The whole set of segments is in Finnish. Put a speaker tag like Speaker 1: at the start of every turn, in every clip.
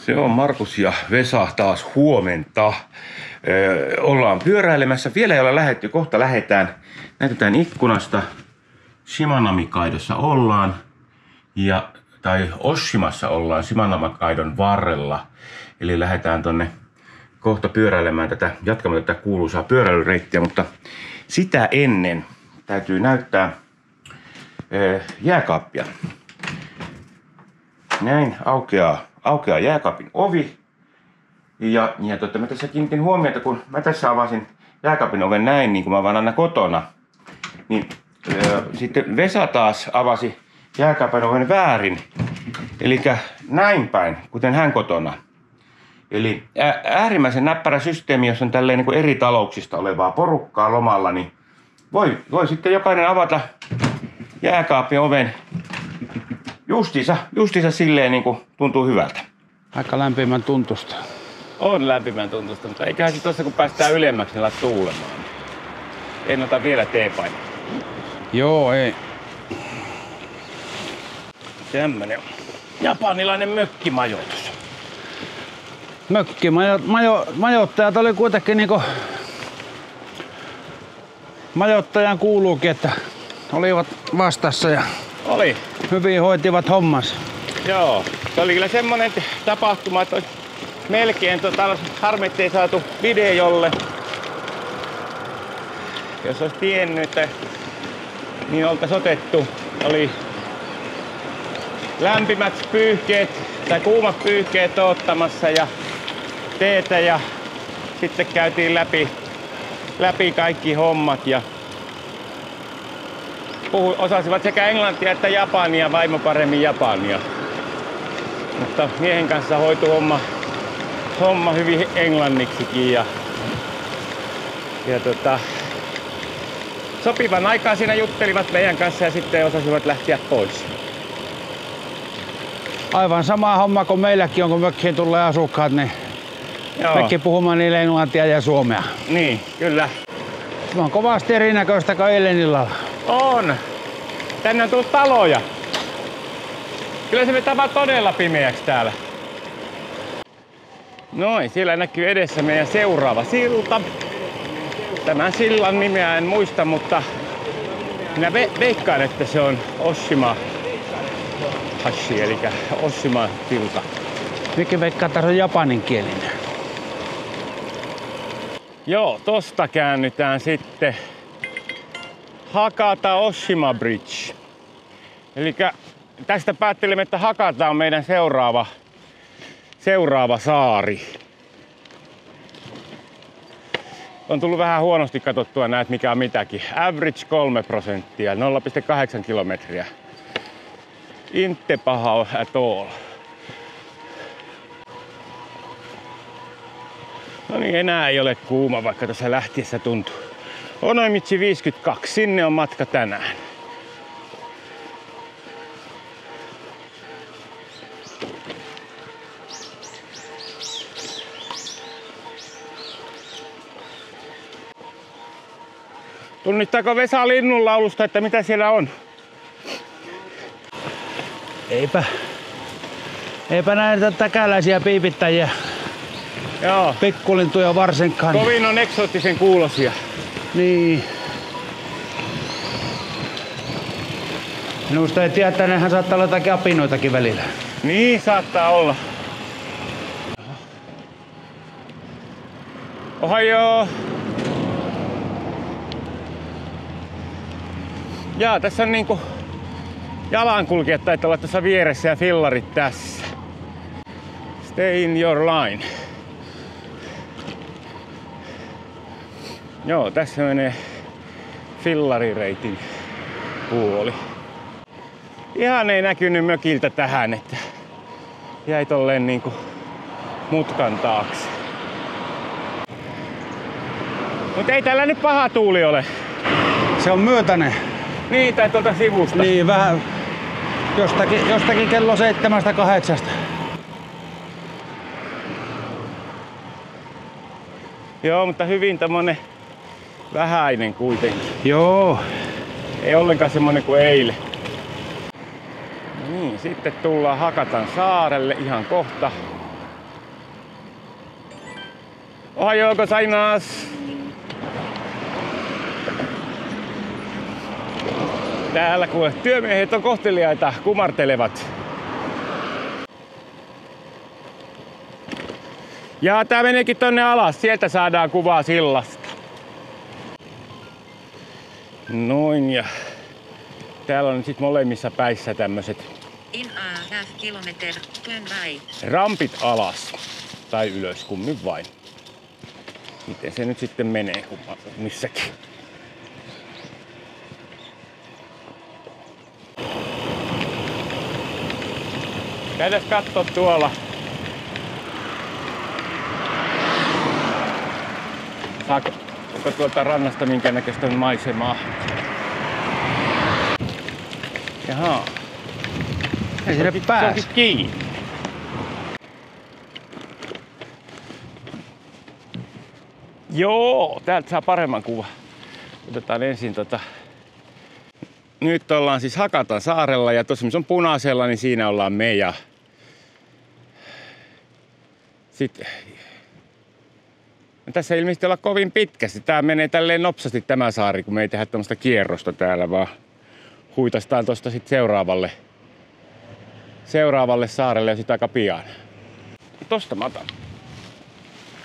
Speaker 1: Se on Markus ja Vesa taas huomenta. Ollaan pyöräilemässä. Vielä ei ole lähdetty. Kohta lähdetään. Näytetään ikkunasta. Shimanami-kaidossa ollaan. Tai Oshimassa ollaan Shimanami-kaidon varrella. Eli lähdetään tonne kohta pyöräilemään jatkamaan tätä kuuluisaa pyöräilyreittiä. Mutta sitä ennen täytyy näyttää jääkaappia. Näin aukeaa jääkaapin ovi. Ja mä tässä kiinnitin huomiota, kun mä tässä avasin jääkaapin oven näin, niin kuin mä avaan aina kotona. Niin sitten Vesa taas avasi jääkaapin oven väärin. Eli näin päin, kuten hän kotona. Eli äärimmäisen näppärä systeemi, jos on tälleen niin kuin eri talouksista olevaa porukkaa lomalla, niin voi sitten jokainen avata jääkaapin oven justiinsa silleen niin kuin tuntuu hyvältä.
Speaker 2: Aika lämpimän tuntusta.
Speaker 3: On lämpimän tuntusta, mutta eiköhän se tossa kun päästään ylemmäksi, niin ala tuulemaan. En ota vielä teepainaa.
Speaker 2: Joo, ei.
Speaker 3: Tämmönen japanilainen mökkimajoitus.
Speaker 2: Majoittajat oli kuitenkin niinku majoittajan kuuluukin, että olivat vastassa ja
Speaker 3: Oli.
Speaker 2: hyvin hoitivat hommansa.
Speaker 3: Joo, se oli kyllä semmonen tapahtuma, että melkein harmi, ettei saatu videolle. Jos olisi tiennyt, että niin oltais otettu. Oli lämpimät pyyhkeet tai kuumat pyyhkeet ottamassa ja teetä ja sitten käytiin läpi kaikki hommat ja osasivat sekä englantia että japania, vaimo paremmin japania. Mutta miehen kanssa hoitui homma hyvin englanniksikin ja sopivan aikaa siinä juttelivat meidän kanssa ja sitten osasivat lähteä pois.
Speaker 2: Aivan sama homma kuin meilläkin on, kun mökkiin tulee asukkaat, niin mekin puhumaan niille englantia ja suomea.
Speaker 3: Niin, kyllä.
Speaker 2: Se on kovasti erinäköistä kuin eilen illalla.
Speaker 3: On. Tänne on tullut taloja. Kyllä se vetää todella pimeäksi täällä. Noin, siellä näkyy edessä meidän seuraava silta. Tämän sillan nimeä en muista, mutta minä veikkaan, että se on Oshima Hashi, eli Oshima silta.
Speaker 2: Mikä veikkaa, että se on japaninkielinen?
Speaker 3: Joo, tosta käännytään sitten Hakata Oshima Bridge. Eli tästä päättelimme, että Hakata on meidän seuraava saari. On tullut vähän huonosti katsottua näet mikä on mitäkin. Average 3%, 0,8 kilometriä. Inte paha at all. No niin, enää ei ole kuuma, vaikka tässä lähtiessä tuntuu. Onomichi 52, sinne on matka tänään. Tunnistaako Vesa linnunlaulusta, että mitä siellä on?
Speaker 2: Eipä näitä täkäläisiä piipittäjiä.
Speaker 3: Joo.
Speaker 2: Pikkulintuja varsinkaan.
Speaker 3: Kovin on eksoottisen kuulosia.
Speaker 2: Niin. Minusta ei tiedä, että nehän saattaa olla jotakin apinoitakin välillä.
Speaker 3: Niin saattaa olla. Ohajoo. Jaa, tässä on niinku jalankulkijat taitaa olla tässä vieressä ja fillarit tässä. Stay in your line. Joo, tässä menee fillarireitin puoli. Ihan ei näkynyt mökiltä tähän, että jäi tolleen niinku mutkan taakse. Mut ei täällä nyt paha tuuli ole.
Speaker 2: Se on myötäinen.
Speaker 3: Niin, tai tuolta sivusta.
Speaker 2: Niin, vähän jostakin kello 7-8.
Speaker 3: Joo, mutta hyvin tämmönen vähäinen kuitenkin.
Speaker 2: Joo.
Speaker 3: Ei ollenkaan semmonen kuin eilen. Niin, sitten tullaan Hakatan saarelle ihan kohta. Ohayou gozaimasu. Täällä kun työmiehet on kohteliaita, kumartelevat. Ja tää meneekin tonne alas, sieltä saadaan kuvaa sillasta. Noin, ja täällä on sit molemmissa päissä tämmöset rampit alas tai ylös, kummin vain. Miten se nyt sitten menee missäkin. Käydäs kattoo tuolla. Saako tuolta rannasta minkäännäköistä maisemaa? Jaha.
Speaker 2: Ei sinne pääse.
Speaker 3: Se onkin kiinni. Joo, täältä saa paremman kuvan. Otetaan ensin Nyt ollaan siis Hakatan saarella ja tuossa missä on punaisella, niin siinä ollaan me ja sitten tässä ei ilmeisesti olla kovin pitkästi. Tää menee tälleen nopsasti tämä saari, kun me ei tehdä tämmöistä kierrosta täällä, vaan huitastaan tosta sit seuraavalle saarelle ja sit aika pian. Tosta mä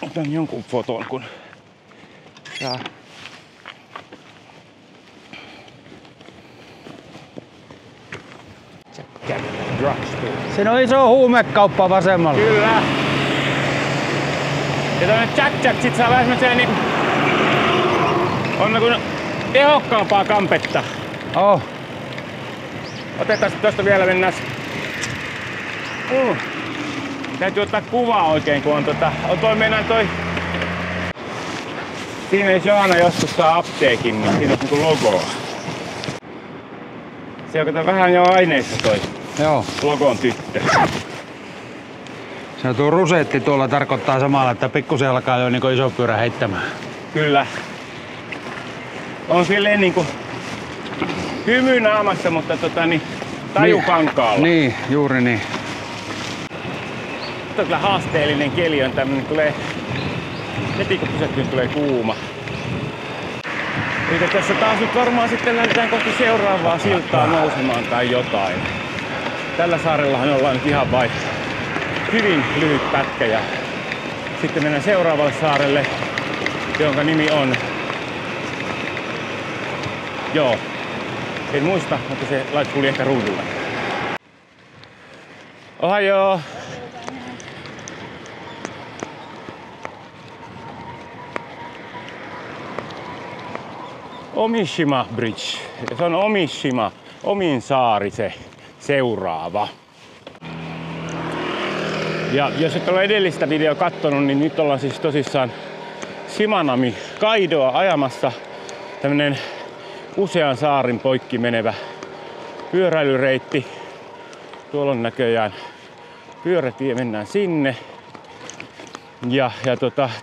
Speaker 3: otan jonkun foton, kun tää Drugstore.
Speaker 2: Siinä on iso huumekauppa vasemmalla.
Speaker 3: Kyllä. Ja tämmönen Jack sit saa vähän semmosia niinku on niinku tehokkaampaa kampetta.
Speaker 2: Oh.
Speaker 3: Otetaan tosta vielä mennään. Täytyy ottaa kuvaa oikein, kun on toi siinä jos Johanna joskus saa apteekin, niin siinä on niinku logoa. Se on vähän jo aineissa toi.
Speaker 2: Joo.
Speaker 3: Logon tyttö.
Speaker 2: Se tuo rusetti tuolla tarkoittaa samalla, että pikkusen alkaa jo niin iso pyörä heittämään.
Speaker 3: Kyllä. On silleen niinku hymy naamassa, mutta taju kankaalla.
Speaker 2: Niin, juuri niin.
Speaker 3: Kyllä haasteellinen keli on tämmönen, tulee heti kun pysähtyy, tulee kuuma. Eli tässä taas nyt varmaan sitten lähdetään kohti seuraavaa siltaa nousemaan tai jotain. Tällä saarellahan ollaan nyt ihan vain hyvin lyhyt pätkä ja sitten mennään seuraavalle saarelle, jonka nimi on... Joo, en muista, mutta se tuli ehkä ruudulle. Ohayou! Omishima Bridge. Se on Omishima, Omin saari se seuraava. Ja jos et ole edellistä videoa kattonut, niin nyt ollaan siis tosissaan Shimanami Kaidoa ajamassa. Tämmönen usean saarin poikki menevä pyöräilyreitti. Tuolla on näköjään pyörätie, mennään sinne. Ja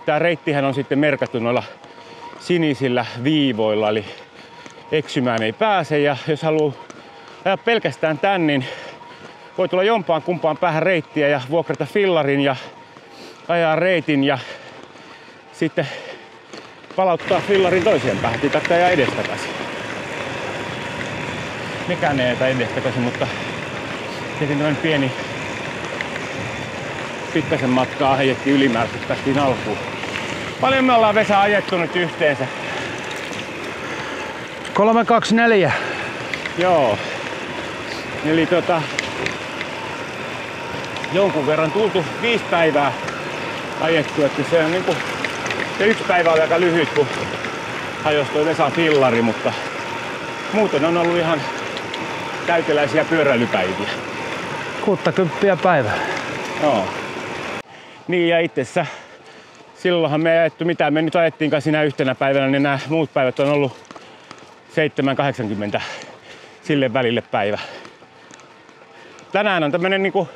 Speaker 3: tää reittihän on sitten merkattu noilla sinisillä viivoilla, eli eksymään ei pääse. Ja jos haluaa ajaa pelkästään tän, niin voi tulla jompaan kumpaan päähän reittiä ja vuokrata fillarin ja ajaa reitin ja sitten palauttaa fillarin toiseen päähän. Ei tarvitse ajaa edestakaisin. Mikään ei ajeta edestakaisin, mutta tietenkin tämmönen pieni pikkasen matkaa heijettiin ylimääräisesti päästiin alkuun. Paljon me ollaan, Vesa, ajettu nyt yhteensä?
Speaker 2: 324.
Speaker 3: Joo. Eli jonkun verran tultu 5 päivää ajettu, että se on niinku... Se 1 päivä oli aika lyhyt, kun hajosi toi Vesan fillari, mutta muuten on ollut ihan täyteläisiä pyöräilypäiviä.
Speaker 2: 60 päivää.
Speaker 3: Joo. Niin ja itsessä silloinhan me ei ajettu mitään. Me nyt ajettiinkaan siinä yhtenä päivänä, niin nämä muut päivät on ollut 7-80 sille välille päivä. Tänään on tämmönen niinku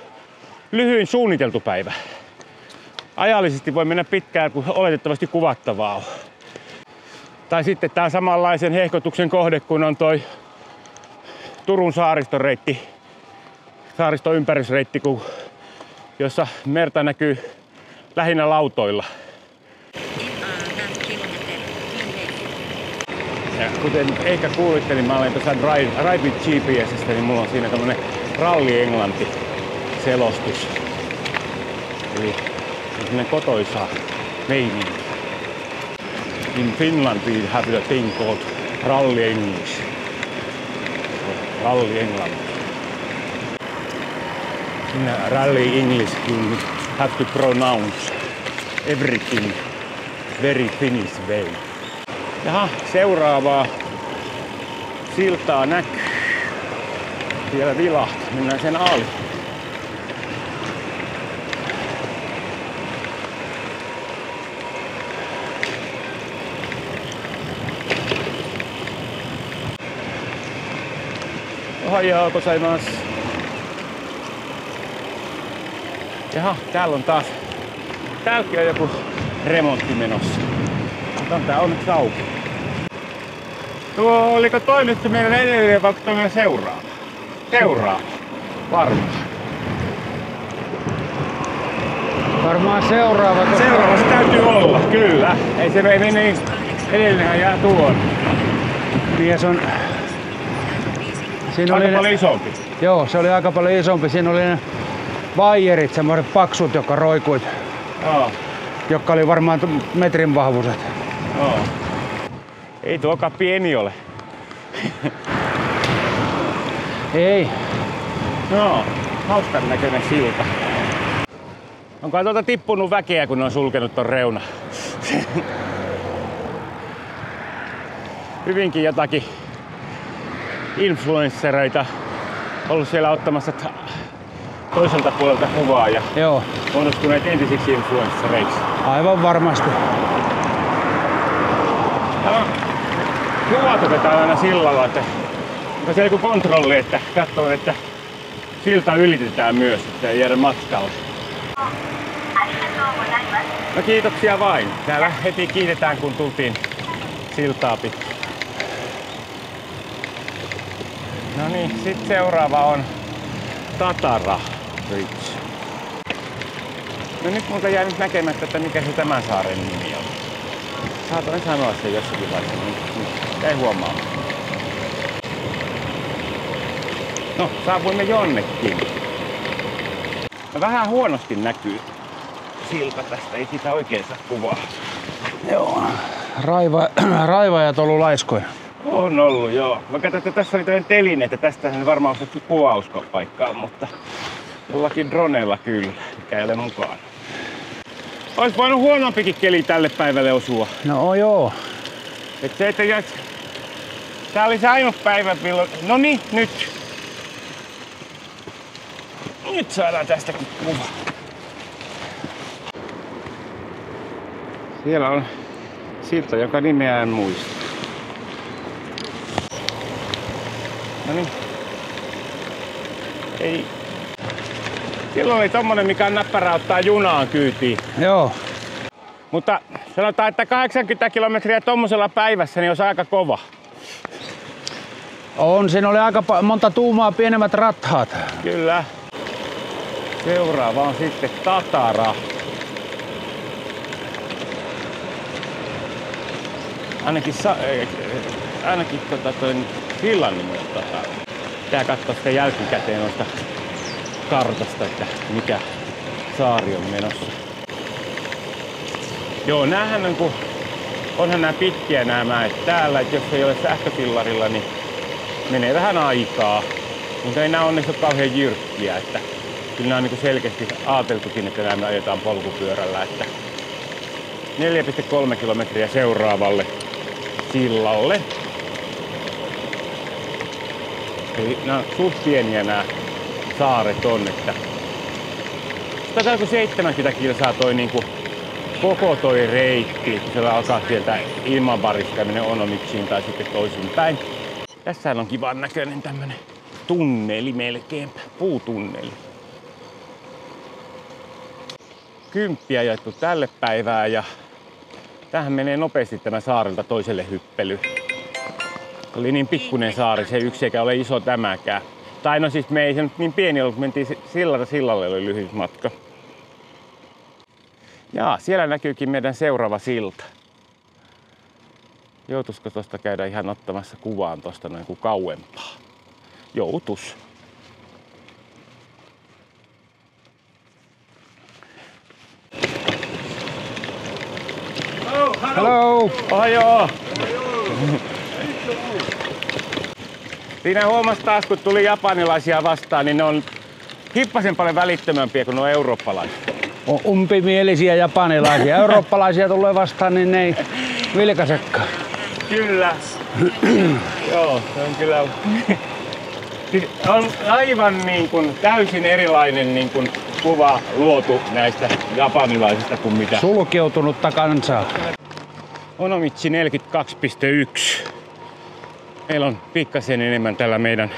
Speaker 3: lyhyin suunniteltu päivä. Ajallisesti voi mennä pitkään, kun oletettavasti kuvattavaa on. Tai sitten tää samanlaisen hehkotuksen kohde, kun on toi Turun saaristoreitti, saaristoympärysreitti, jossa merta näkyy lähinnä lautoilla. Ja kuten ehkä kuulitte, niin mä olen tuossa Ride with GPS:stä, niin mulla on siinä tämmönen Ralli Englanti selostus. Eli semmonen kotoisa meininki. In Finland we have a thing called Rally English. Rally Englanti. In Rally English you have to pronounce everything very Finnish way. Jaha, seuraavaa siltaa näkyy. Siellä vilahti. Mennään sen ali. Ohajaa gozaimasu. Jaha, täällä on taas. Täälläkin on joku remontti menossa. Mutta on tää onneksi auki. Tuo oliko toi nyt meidän edellinen vaikka toinen seuraava? Seuraava. Varmaan.
Speaker 2: Varmaan seuraava. Koska...
Speaker 3: Seuraava se täytyy olla, kyllä. Ei se mene niin. Edellinenhän jää tuon.
Speaker 2: Mies on... Siinä
Speaker 3: Aika
Speaker 2: oli
Speaker 3: paljon isompi.
Speaker 2: Joo, se oli aika paljon isompi. Siinä oli ne vaijerit, semmoiset paksut, jotka roikuit.
Speaker 3: Joo.
Speaker 2: Jotka oli varmaan metrin vahvuiset.
Speaker 3: Joo. Ei tuokaan pieni ole.
Speaker 2: Ei.
Speaker 3: No, hauskan näköinen silta. Onko tuolta tippunut väkeä, kun ne on sulkenut ton reuna? Hyvinkin jotakin influenssereita ollut siellä ottamassa toiselta puolelta kuvaa ja
Speaker 2: Joo.
Speaker 3: onnistuneet entisiksi influenssereiksi.
Speaker 2: Aivan varmasti.
Speaker 3: Kuvat otetaan aina sillalla, että onko se joku kontrolli, että katsoo, että silta ylitetään myös, että ei jäädä matkalle. No kiitoksia vain. Täällä heti kiitetään, kun tultiin siltaa pitkin. No niin, sit seuraava on Tatara Bridge. No nyt multa jää nyt näkemättä, että mikä se tämän saaren nimi on. Saatoin sanoa sen jossakin vaiheessa, mutta ei huomaa. No, saavuimme jonnekin. No, vähän huonosti näkyy silta tästä, ei sitä oikein saa kuvaa.
Speaker 2: Joo. Raivajat on ollut laiskoja.
Speaker 3: On ollut, joo. Mä katsoin, että tässä oli tämmöinen teline, että tästähän varmaan olisi kuvauspaikkaa, mutta jollakin droneella kyllä, mikä ei ole mukaan. Ois voinut huonompikin keli tälle päivälle osua.
Speaker 2: No joo.
Speaker 3: Et se, että tää oli se ainut päivä, milloin... Noniin, nyt! Nyt saadaan tästäkin kuva. Siellä on silta, jonka nimeä en muista. Noniin. Ei. Silloin oli tommonen, mikä on näppärä ottaa junaan kyytiin.
Speaker 2: Joo.
Speaker 3: Mutta sanotaan, että 80 kilometriä tommosella päivässä niin olisi aika kova.
Speaker 2: On, siinä oli aika monta tuumaa pienemmät rattaat.
Speaker 3: Kyllä. Seuraava on sitten Tatara. Ainakin toi sillan nimi on Tatara. Pitää katsoa sitä jälkikäteen noista kartasta, että mikä saari on menossa. Joo, näähän on, onhan nää pitkiä nämä mäet täällä, että jos ei ole sähköpillarilla, niin menee vähän aikaa. Mutta ei nää onneksi ole kauhean jyrkkiä, että kyllä nää on niin selkeästi ajateltukin, että nämä ajetaan polkupyörällä. Että 4,3 kilometriä seuraavalle sillalle. Eli nää on suht pieniä nää saaret on, että tätä on 70 kilsaa toi niinku koko toi reitti, kun siellä alkaa sieltä Ilmabarista tämmönen Onomitsiin tai sitten toisinpäin. Tässähän on kivan näköinen tämmönen tunneli melkeinpä, puutunneli. 10 jaettu tälle päivää ja tähän menee nopeasti tämä saarelta toiselle hyppely. Oli niin pikkunen saari, se yksi eikä ole iso tämäkään. Tai no siis me ei se nyt niin pieni ollut, mentiin sillalle oli lyhyt matka. Jaa, siellä näkyykin meidän seuraava silta. Joutuisiko tosta käydä ihan ottamassa kuvaan tosta noin kuin kauempaa? Joutus.
Speaker 2: Hello!
Speaker 3: Ohjoo! Siinä huomasi taas, kun tuli japanilaisia vastaan, niin ne on hippasen paljon välittömämpiä kuin nuo eurooppalaiset.
Speaker 2: On umpimielisiä japanilaisia. Eurooppalaisia tulee vastaan, niin ne ei vilkaisekaan.
Speaker 3: Kyllä. Joo, se on kyllä. On aivan niin kuin täysin erilainen niin kuin kuva luotu näistä japanilaisista kuin mitä.
Speaker 2: Sulkeutunutta kansaa.
Speaker 3: Onomichi 42.1. Meillä on pikkasen enemmän tällä meidän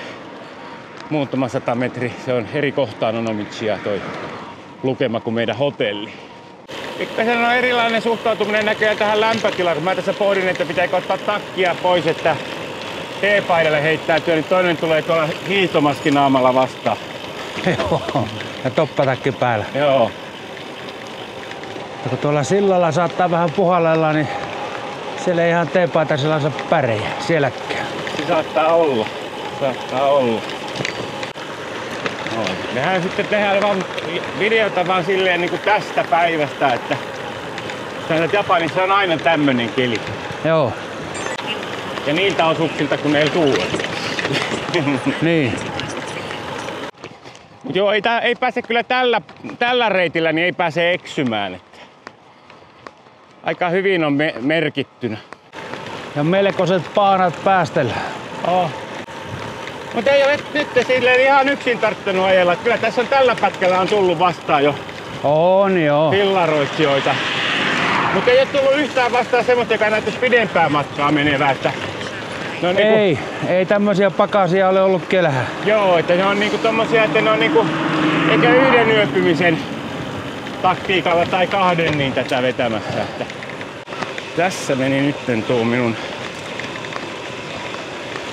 Speaker 3: muutama 100 metriä. Se on eri kohtaan Onomichia toi lukema kuin meidän hotelli. Pikkasen on erilainen suhtautuminen näköjään tähän lämpötilaan. Kun mä tässä pohdin, että pitääkö ottaa takkia pois, että teepaidalle heittäytyy, niin toinen tulee tuolla hiihtomaskinaamalla vastaan.
Speaker 2: Joo, ja toppatakki päällä.
Speaker 3: Joo.
Speaker 2: Ja kun tuolla sillalla saattaa vähän puhallella, niin siellä ei ihan teepaitasella saa pärejä sielläkään.
Speaker 3: Se saattaa olla. Saattaa olla. No, mehän sitten tehdään vaan videota vaan silleen niin kuin tästä päivästä, että Japanissa on aina tämmönen keli.
Speaker 2: Joo.
Speaker 3: Ja niiltä osuuksilta kun ei tuule.
Speaker 2: Niin.
Speaker 3: Mut joo, ei pääse kyllä tällä reitillä, niin ei pääse eksymään. Että aika hyvin on merkittynä.
Speaker 2: Ja melkoiset paanat päästellä.
Speaker 3: Oh. Mutta ei ole nyt silleen ihan yksin tarttunut ajella. Kyllä tässä on tällä pätkällä on tullut vastaan jo
Speaker 2: On joo.
Speaker 3: fillaroitsijoita. Mutta ei ole tullut yhtään vastaan semmoista, joka näyttäisi pidempää matkaa menevää. Että no niinku,
Speaker 2: ei tämmösiä pakasia ole ollut kelhää.
Speaker 3: joo, että ne on niinku tommosia, että ne on niinku eikä yhden yöpymisen taktiikalla tai kahden niin tätä vetämässä. Että tässä meni nytten tuo minun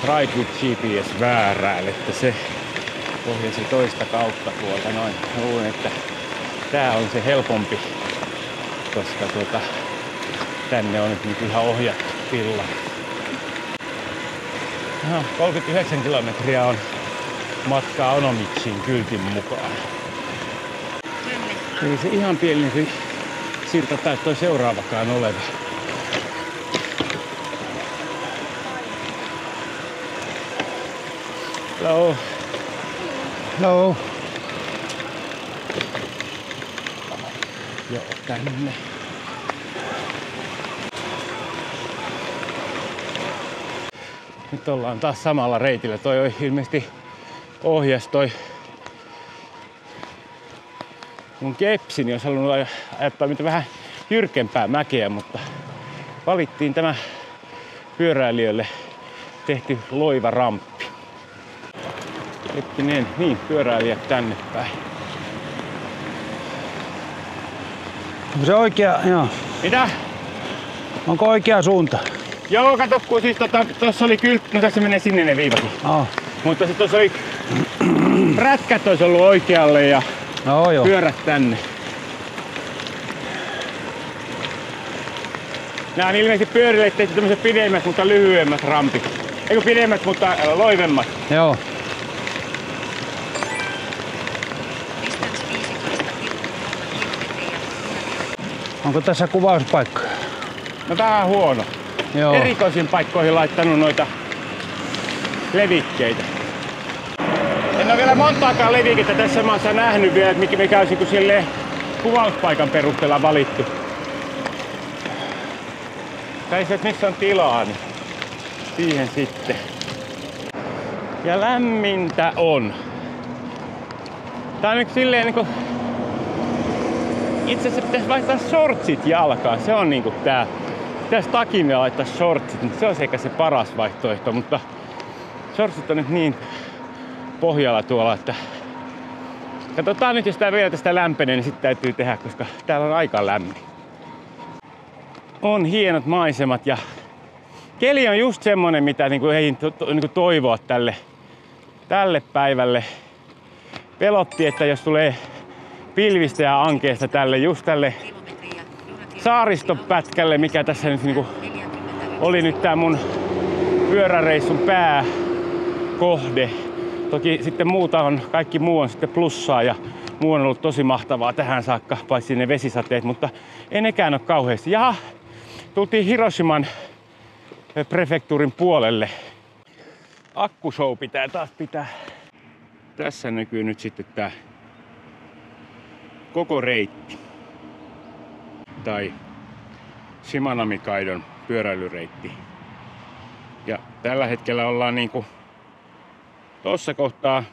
Speaker 3: Ride with GPS väärään, että se ohjasi toista kautta tuolta noin. Luulen, että tää on se helpompi, koska tänne on nyt ihan ohjattu filla. 39 kilometriä on matkaa Onomichiin kyltin mukaan. Ei se ihan pieni siirto tai toi seuraavakaan oleva. Hello.
Speaker 2: Hello.
Speaker 3: Joo, tänne. Nyt ollaan taas samalla reitillä. Toi on ilmeisesti ohjas toi mun kepsini. Jos halunnut ajattaa mitä vähän jyrkempää mäkeä, mutta valittiin tämä pyöräilijöille tehty loiva ramppi. Hetkinen, niin pyöräilijät tänne päin.
Speaker 2: Onko se oikea? Joo.
Speaker 3: Mitä?
Speaker 2: Onko oikea suunta?
Speaker 3: Joo, kato, kun siis tossa oli kyltti, no tässä menee sinne ne viivakin.
Speaker 2: Oh.
Speaker 3: Mutta sitten tossa oli prätkät olisi ollut oikealle ja
Speaker 2: joo.
Speaker 3: pyörät tänne. Nää on ilmeisesti pyörille tehty tämmöset pidemmät, mutta lyhyemmät rampit. Eikö pidemmät, mutta loivemmat.
Speaker 2: Joo. Onko tässä kuvauspaikkoja?
Speaker 3: No tää on huono.
Speaker 2: Joo.
Speaker 3: Erikoisiin paikkoihin laittanut noita levikkeitä. En ole vielä montaakaan levikettä tässä maassa nähnyt vielä, mikä olisi kuin silleen kuvauspaikan perusteella valittu. Tai se, että missä on tilaa, niin siihen sitten. Ja lämmintä on. Tää on nyt silleen niinku... Itse asiassa pitäisi vaihtaa shortsit jalkaan. Se on niinku tää. Pitäisi takille laittaa shortsit, mutta se on sekä se paras vaihtoehto. Mutta shortsit on nyt niin pohjalla tuolla, että... Katsotaan nyt, jos tää vielä tästä lämpenee, niin sitten täytyy tehdä, koska täällä on aika lämmin. On hienot maisemat ja keli on just semmonen, mitä niinku ei niinku toivoa tälle päivälle. Pelotti, että jos tulee pilvistä ja ankeesta just tälle saaristopätkälle, mikä tässä nyt niinku oli nyt tää mun pyöräreissun pääkohde. Toki sitten kaikki muu on sitten plussaa ja muu on ollut tosi mahtavaa tähän saakka, paitsi ne vesisateet, mutta ei nekään ole kauheasti. Jaha, tultiin Hiroshiman prefektuurin puolelle. Akkushow pitää taas pitää. Tässä näkyy nyt sitten tää koko reitti. Tai Shimanami-kaidon pyöräilyreitti. Ja tällä hetkellä ollaan niinku tossa kohtaa.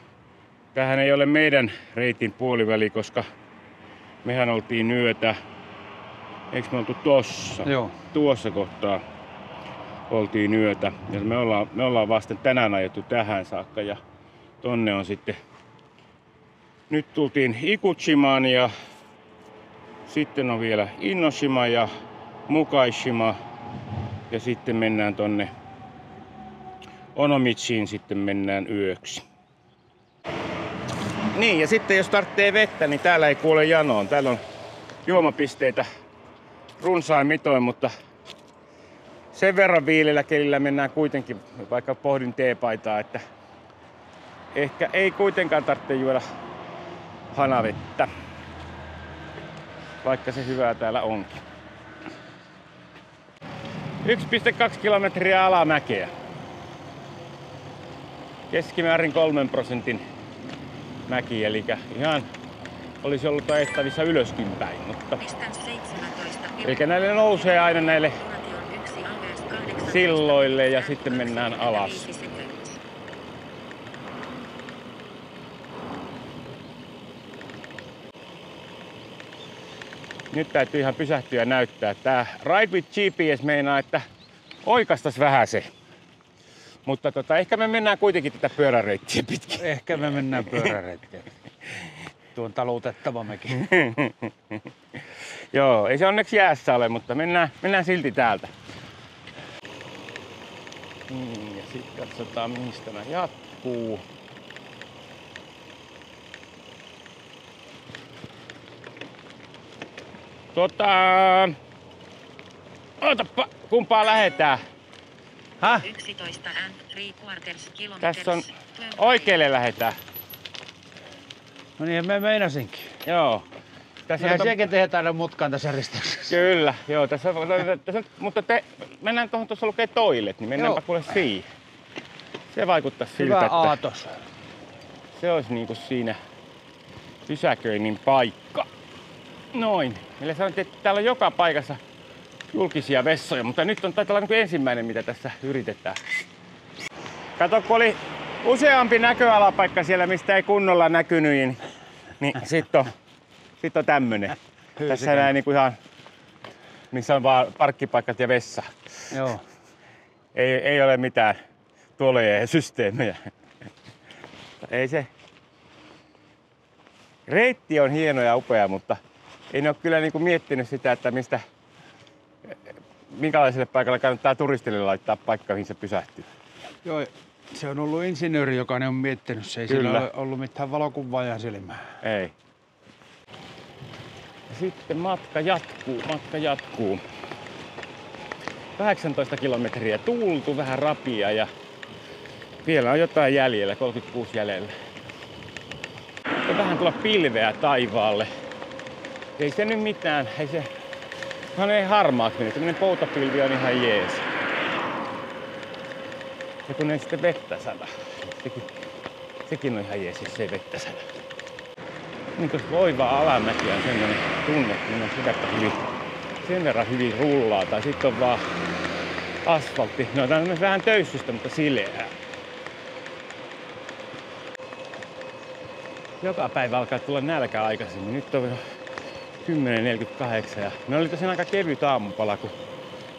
Speaker 3: Tämähän ei ole meidän reitin puoliväli, koska mehän oltiin yötä. Eikö me oltu tossa?
Speaker 2: Joo.
Speaker 3: Tuossa kohtaa oltiin yötä. Ja me ollaan vasta tänään ajettu tähän saakka. Ja tonne on sitten... Nyt tultiin Ikuchimaan ja sitten on vielä Innoshima ja Mukaishima. Ja sitten mennään tonne Onomichiin, sitten mennään yöksi. Niin, ja sitten jos tarvitsee vettä, niin täällä ei kuole janoon. Täällä on juomapisteitä runsain mitoin, mutta sen verran viilellä kelillä mennään kuitenkin, vaikka pohdin teepaitaa, että ehkä ei kuitenkaan tarvitse juoda hanavettä, vaikka se hyvää täällä onkin. 1,2 kilometriä alamäkeä. Keskimäärin 3% mäki, eli ihan olisi ollut ajettavissa ylöskin päin, mutta eli näille nousee aina näille silloille ja sitten mennään alas. Nyt täytyy ihan pysähtyä ja näyttää. Tää Ride with GPS meinaa, että oikastas vähän se. Mutta ehkä me mennään kuitenkin tätä pyöräreittiä pitkin.
Speaker 2: Ehkä me mennään pyöräreittiä. Tuon talutettava mekin.
Speaker 3: Joo, ei se onneksi jäässä ole, mutta mennään silti täältä. Ja sitten katsotaan, mihin tämä jatkuu. Ootappa, kumpaa lähetään?
Speaker 4: 11 and 3/4 kilometers.
Speaker 3: Tässä on oikealle lähetään.
Speaker 2: No niin, me meinasinkin.
Speaker 3: Joo. Tässä
Speaker 2: Ihan sekin tehdään aina mutkaan tässä risteyksessä.
Speaker 3: Kyllä, joo. Tässä mutta mennään tuohon, tuossa lukee toilet, niin mennäänpä kuule siihen. Se vaikuttaa siltä,
Speaker 2: hyvä
Speaker 3: että
Speaker 2: aatos.
Speaker 3: se olisi niinku siinä pysäköinnin paikka. Noin. Meille sanottiin, että täällä on joka paikassa julkisia vessoja, mutta nyt on taitaa olla niin ensimmäinen, mitä tässä yritetään. Kato, kun oli useampi näköalapaikka siellä, mistä ei kunnolla näkynyt, niin sit on tämmönen. Tässä näin niin kuin ihan, missä on vaan parkkipaikat ja vessa.
Speaker 2: Joo.
Speaker 3: Ei ole mitään tuoleja ja systeemejä. Ei se. Reitti on hieno ja upea, mutta ei ne ole kyllä niin kuin miettinyt sitä, että minkälaiselle paikalle kannattaa turistille laittaa paikka, mihin se pysähtyy.
Speaker 2: Joo, se on ollut insinööri, joka ne on miettinyt. Se ei
Speaker 3: Kyllä.
Speaker 2: sillä ole ollut mitään valokuvaajaa silmää.
Speaker 3: Ei. Ja sitten matka jatkuu. 18 kilometriä tuultu, vähän rapia ja vielä on jotain jäljellä, 36 jäljellä. Ja vähän tulla pilveä taivaalle. Ei se nyt mitään, ei harmaaksi mennyt. Tämmönen poutapilvi on ihan jees. Ja kun ei sitten vettä sada. Sekin on ihan jees, jos ei vettä sada. Niin kun loivaa alamäkiä on semmonen tunne, että sen verran hyvin rullaa. Tai sitten on vaan asfaltti. No tää on vähän töyssystä, mutta sileää. Joka päivä alkaa tulla nälkä aikaisemmin. Nyt on 10.48 ja me oli tosiaan aika kevyt aamupala, kun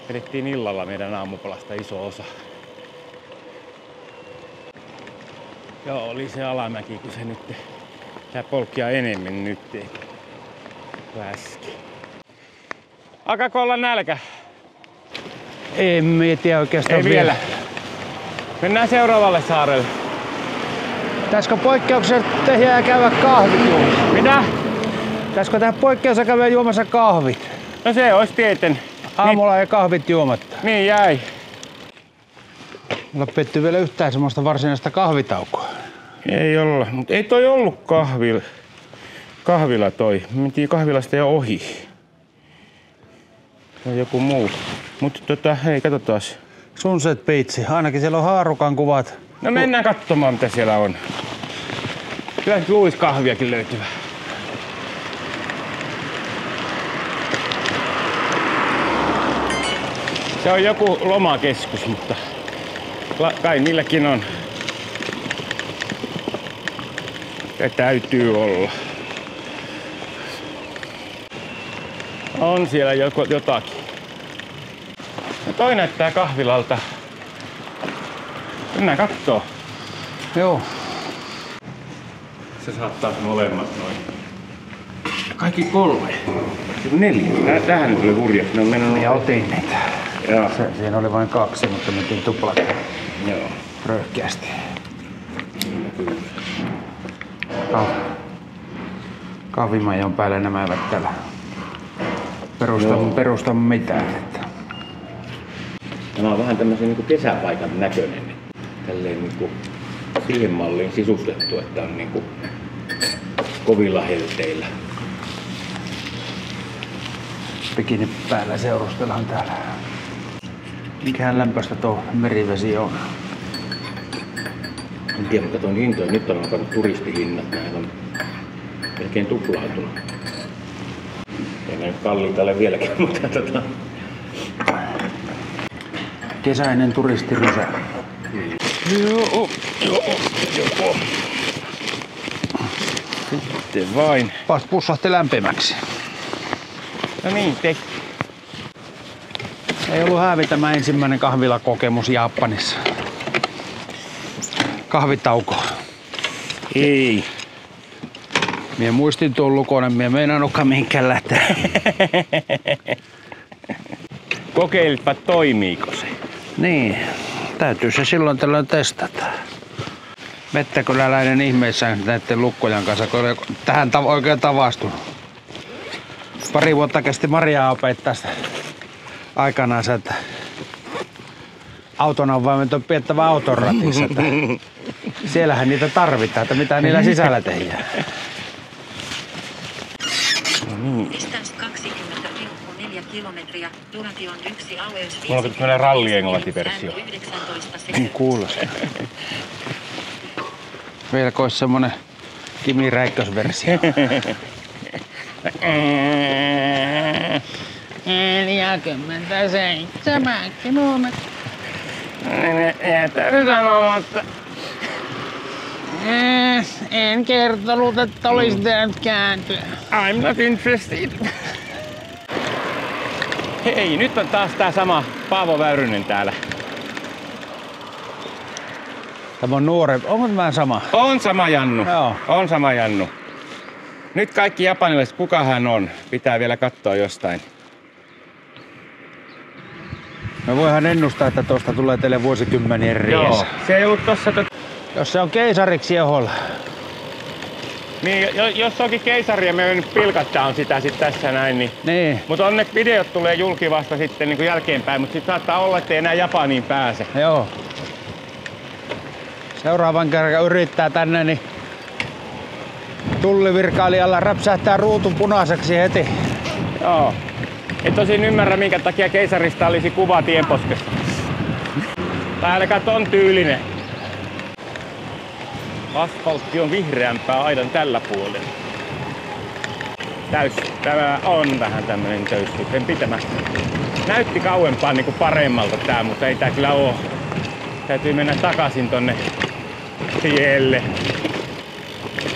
Speaker 3: vedettiin illalla meidän aamupalasta iso osa. Joo, oli se alamäki, kun se nyt tää polkkia enemmän nyt kuin äsken. Alkaako olla nälkä?
Speaker 2: En tiedä oikeastaan
Speaker 3: Ei vielä. Mennään seuraavalle saarelle.
Speaker 2: Pitäisikö poikkeuksessa tehdä ja käydä kahvit juomassa?
Speaker 3: Mitä?
Speaker 2: Pitäisikö tehdä poikkeuksessa käydä juomassa kahvit?
Speaker 3: No se olisi tieten.
Speaker 2: Aamulla ei kahvit juomatta.
Speaker 3: Niin jäi.
Speaker 2: Olla petty vielä yhtään semmoista varsinaista kahvitaukoa.
Speaker 3: Ei olla, mutta ei toi ollut kahvila toi. Me mentiin kahvilasta jo ohi. Tai joku muu. Mutta hei, katsotaas.
Speaker 2: Sunset Beach, ainakin siellä on haarukan kuvat.
Speaker 3: No mennään katsomaan mitä siellä on. Kyllä nyt luis kahviakin löytyvä. Se on joku lomakeskus, mutta kai niilläkin on. Se täytyy olla. On siellä jotakin. No toi näyttää kahvilalta. Mennään kattoo.
Speaker 2: Joo.
Speaker 3: Se saattaa molemmat noin. Kaikki 3. 4. Tähän nyt oli hurja. Ne on mennyt.
Speaker 2: Ja otin niitä.
Speaker 3: Joo.
Speaker 2: Siinä oli vain 2, mutta mentiin tuplat.
Speaker 3: Joo.
Speaker 2: Röyhkeästi. Kahvimajon päällä nämä eivät täällä perusta mitään.
Speaker 1: Tämä on vähän tämmöisen niin kesäpaikan näköinen. Tälleen niin siihen malliin sisustettu, että on niin kovilla helteillä.
Speaker 2: Bikini päällä seurustellaan täällä. Mikähän lämpöistä tuo merivesi on?
Speaker 1: En tiedä, mutta tuon hintoja. Nyt on alkanut turistihinnat. Näin on melkein tuplautunut. Ei ne nyt kalliita ole vieläkin, mutta
Speaker 2: Kesäinen turistirysä.
Speaker 3: Joo. Sitten vain.
Speaker 2: Vasta pussahti lämpimäksi.
Speaker 3: No niin,
Speaker 2: Ei ollut häävi tämä ensimmäinen kahvilakokemus Japanissa. Kahvitauko.
Speaker 3: Ei.
Speaker 2: Mie muistin tuon lukonen, mie meinannutkaan mihinkään lähteä.
Speaker 3: Kokeilitpa toimiiko se.
Speaker 2: Niin, täytyy se silloin tällöin testata. Mettäkyläläinen ihmeissään näiden lukkojen kanssa, kun oli tähän oikein tavastunut. Pari vuotta kesti Mariaa opettaa sitä aikanaan se, että autona on vain piettävä auton ratissa. Siellähän niitä tarvitaan, että mitä niillä sisällä tehdään.
Speaker 4: Distance 20,4 kilometriä, duration 1 hours 5.
Speaker 3: Mulla on tämmönen ralli-englanti-versio.
Speaker 2: Kuulostaa. Vieläkö olisi semmonen Kimi Räikkös-versio?
Speaker 5: 47 kilometriä.
Speaker 3: Jätä sanomatta.
Speaker 5: En kertonut, että olisi pitänyt kääntyä.
Speaker 3: I'm not interested. Hei, nyt on taas tää sama Paavo Väyrynen täällä.
Speaker 2: Tämä on nuorempi. Onko tämä sama?
Speaker 3: On sama Jannu.
Speaker 2: Joo.
Speaker 3: On sama Jannu. Nyt kaikki japanilaiset, kuka hän on, pitää vielä katsoa jostain.
Speaker 2: Me voihan ennustaa, että tuosta tulee teille vuosikymmenien ries.
Speaker 3: Joo, se ei ollut tossa
Speaker 2: Jos se on keisariksi Jeholla.
Speaker 3: niin, jos onkin keisari ja me nyt pilkattaan sitä sit tässä näin, niin.
Speaker 2: Niin.
Speaker 3: Mutta onneksi videot tulee julki vasta sitten niin kuin jälkeenpäin, mutta sitten saattaa olla, ettei enää Japaniin pääse.
Speaker 2: Joo. Seuraavan kerran yrittää tänne, niin tullivirkailijalla räpsähtää ruutun punaiseksi heti.
Speaker 3: Joo. En tosin ymmärrä, minkä takia keisarista olisi kuva tienposkessa. Tai ainakaan ton tyylinen. Asfaltti on vihreämpää aidan tällä puolella. Tämä on vähän tämmönen töyssyyden pitämä. Näytti kauempaa niinku paremmalta tää, mutta ei tää kyllä oo. Täytyy mennä takaisin tonne tielle.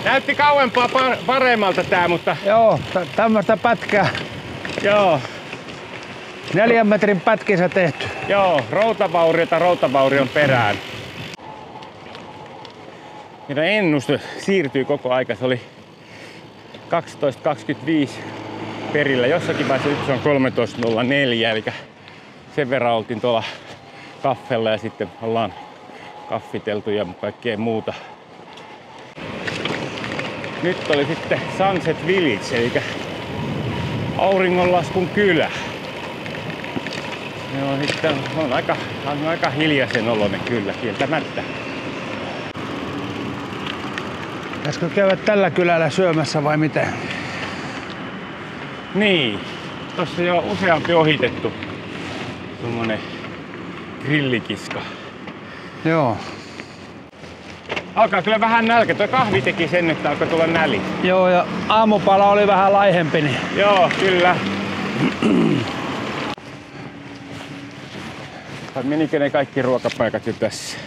Speaker 3: Näytti kauempaa paremmalta tää, mutta
Speaker 2: Joo, tämmöstä pätkää.
Speaker 3: joo.
Speaker 2: 4 metrin pätkissä tehty.
Speaker 3: Joo, routavaurion perään. Meidän ennuste siirtyy koko aika. Se oli 12.25 perillä. Jossakin vaiheessa nyt se on 13.04, eli sen verran oltiin tuolla kaffella ja sitten ollaan kaffiteltu ja kaikkea muuta. Nyt oli sitten Sunset Village, eli auringonlaskun kylä. Joo, sitten on aika hiljaisen oloinen kyllä, kieltämättä.
Speaker 2: Pitäisikö käydä tällä kylällä syömässä vai miten?
Speaker 3: Niin, tossa jo useampi ohitettu tommonen grillikiska.
Speaker 2: Joo.
Speaker 3: Alkaa kyllä vähän nälkä. Tuo kahvi teki sen, että alkaa tulla näli.
Speaker 2: Joo, ja aamupala oli vähän laihempi, niin...
Speaker 3: Joo, kyllä. Menikö ne kaikki ruokapaikat jo tässä?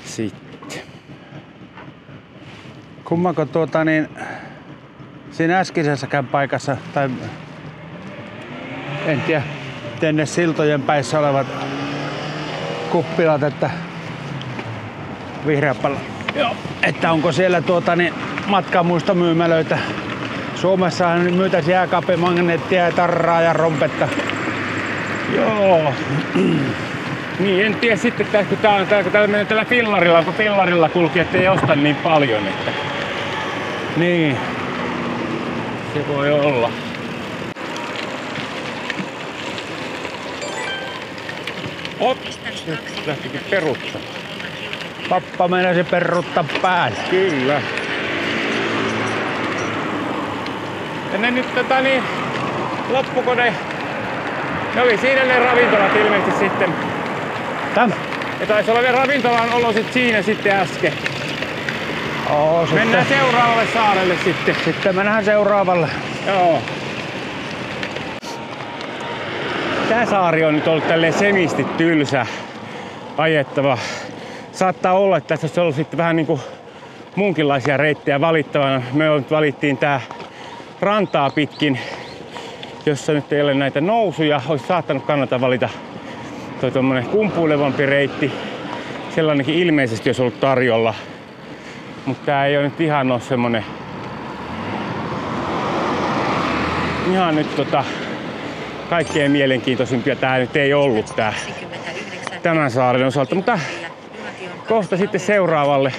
Speaker 3: Sitten.
Speaker 2: Kummako siinä äskeisessäkään paikassa, tai en tiedä, miten ne siltojen päissä olevat kuppilat, että Vihreäpallo. Joo. Että onko siellä matkamuistomyymälöitä. Suomessahan myytäisi jääkaapin, magneettia ja tarraa ja rompetta.
Speaker 3: Joo. Niin, en tiedä sitten, että kun täällä menee tällä fillarilla, kun fillarilla kulki, ettei osta niin paljon. Että...
Speaker 2: Niin.
Speaker 3: Se voi olla. Lähtikin perutta.
Speaker 2: Pappa meinasi perruttaa päälle.
Speaker 3: Kyllä. Ja ne nyt loppuko ne? Ne oli siinä ne ravintolat ilmeisesti sitten.
Speaker 2: Täm?
Speaker 3: Ja taisi olla vielä ravintolan olo siinä sitten äsken. Mennään seuraavalle saarelle sitten.
Speaker 2: Sitten mennään seuraavalle.
Speaker 3: Joo. Tää saari on nyt ollut tälleen semisti tylsä ajettava. Saattaa olla, että tässä olisi ollut sitten vähän niinku muunkinlaisia reittejä valittavana. Me nyt valittiin tää rantaa pitkin, jossa nyt ei ole näitä nousuja. Olisi saattanut kannata valita toi tommonen kumpuilevampi reitti. Sellainenkin ilmeisesti olisi ollut tarjolla. Mutta tää ei ole nyt ihan ole semmonen ihan nyt kaikkein mielenkiintoisimpia tää nyt ei ollut tämän saaren osalta, mutta kohta sitten seuraavalle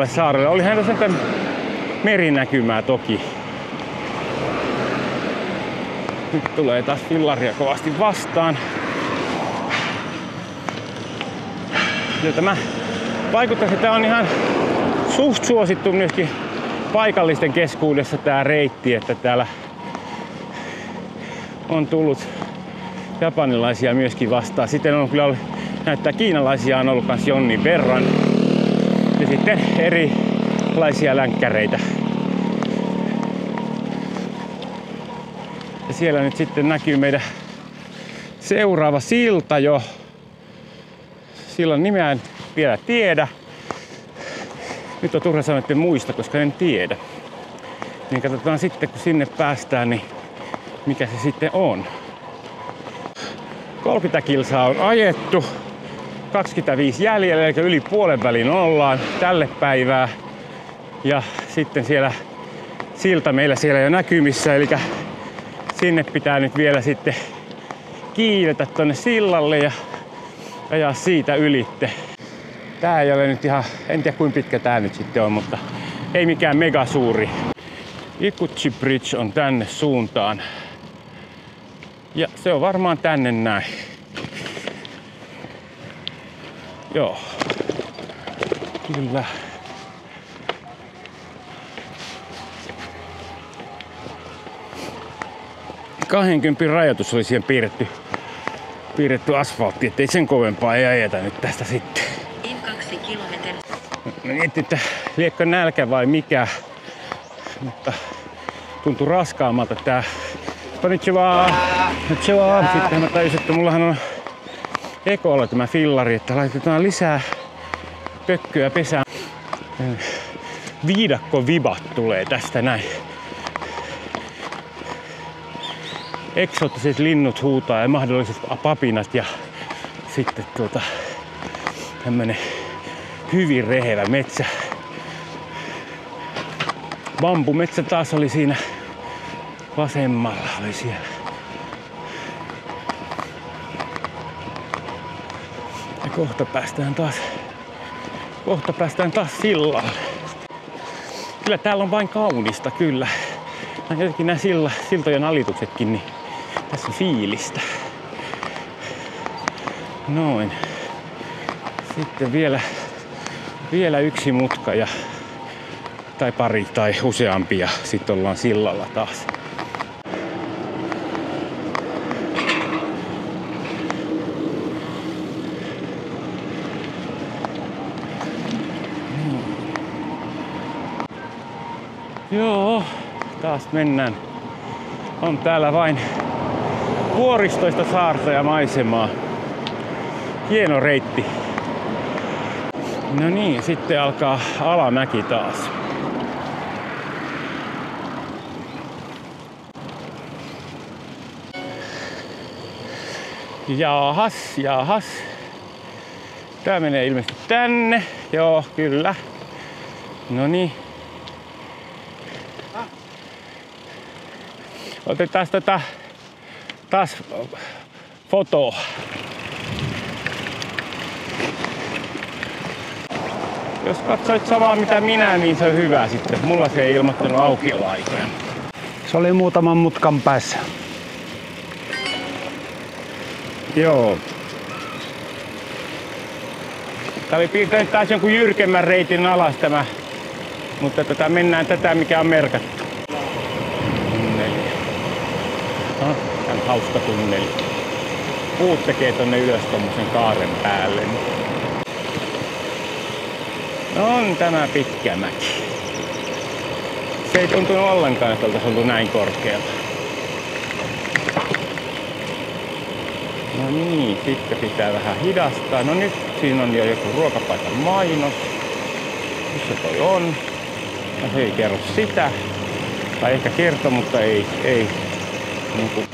Speaker 3: saarelle. Olihan tässä nyt merinäkymää toki. Nyt tulee taas fillaria kovasti vastaan. Ja tämä vaikuttaa, että tää on ihan suht suosittu myöskin paikallisten keskuudessa tää reitti, että täällä on tullut japanilaisia myöskin vastaan. Sitten on kyllä näyttää kiinalaisia on ollut kans jonnin verran. Ja sitten erilaisia länkkäreitä. Ja siellä nyt sitten näkyy meidän seuraava silta jo. Sillan nimeä en vielä tiedä. Nyt on turha sanoa, että en muista, koska en tiedä. Niin katsotaan sitten, kun sinne päästään, niin mikä se sitten on. 30 kilsaa on ajettu. 25 jäljellä, eli yli puolen välin ollaan tälle päivää. Ja sitten siellä silta meillä siellä jo näkymissä, eli sinne pitää nyt vielä sitten kiivetä tonne sillalle ja ajaa siitä ylitte. Tää ei ole nyt ihan, en tiedä kuinka pitkä tää nyt sitten on, mutta ei mikään mega suuri. Ikuchi Bridge on tänne suuntaan. Ja se on varmaan tänne näin. Joo. Kyllä. $20 rajoitus oli siihen piirretty asfaltti, ettei sen kovempaa ei ajeta nyt tästä sitten.
Speaker 4: 2 kilometriä.
Speaker 3: Mietin, että liekö nälkä vai mikä, mutta tuntui raskaammalta tää. Konnichiwa!
Speaker 2: Konnichiwa!
Speaker 3: Sitten mä tajusin, että mullahan on Ekolla tämä fillari, että laitetaan lisää pökköä pesään. Viidakkovibat tulee tästä näin. Eksoottiset linnut huutaa ja mahdolliset papinat ja sitten tämmönen hyvin rehevä metsä. Bambumetsä taas oli siinä vasemmalla, oli siellä. Ja kohta päästään taas sillalle. Kyllä täällä on vain kaunista, kyllä. Jotenkin nämä siltojen alituksetkin, niin tässä on fiilistä. Noin. Sitten vielä yksi mutka tai pari tai useampia. Sitten ollaan sillalla taas. Joo, taas mennään. On täällä vain vuoristoista saarta ja maisemaa. Hieno reitti. No niin, sitten alkaa alamäki taas. Jahas. Tää menee ilmeisesti tänne. Joo, kyllä. No niin. Otetaan taas fotoa. Jos katsoit samaa mitä minä, niin se on hyvä sitten. Mulla se ei ilmoittanut aukioloaikoja.
Speaker 2: Se oli muutaman mutkan päässä.
Speaker 3: Joo. Tää oli piirtänyt taas jonkun jyrkemmän reitin alas tämä. Mutta mennään tätä mikä on merkattu. Tää on hauska tunneli. Puut tekee tonne ylös tommosen kaaren päälle. On tämä pitkä mäki. Se ei tuntunut ollenkaan, että oltaisiin oltu näin korkealla. No niin, sitten pitää vähän hidastaa. No nyt siinä on jo joku ruokapaikan mainos. Missä toi on? No se ei kerro sitä. Tai ehkä kertoo, mutta ei niin kuin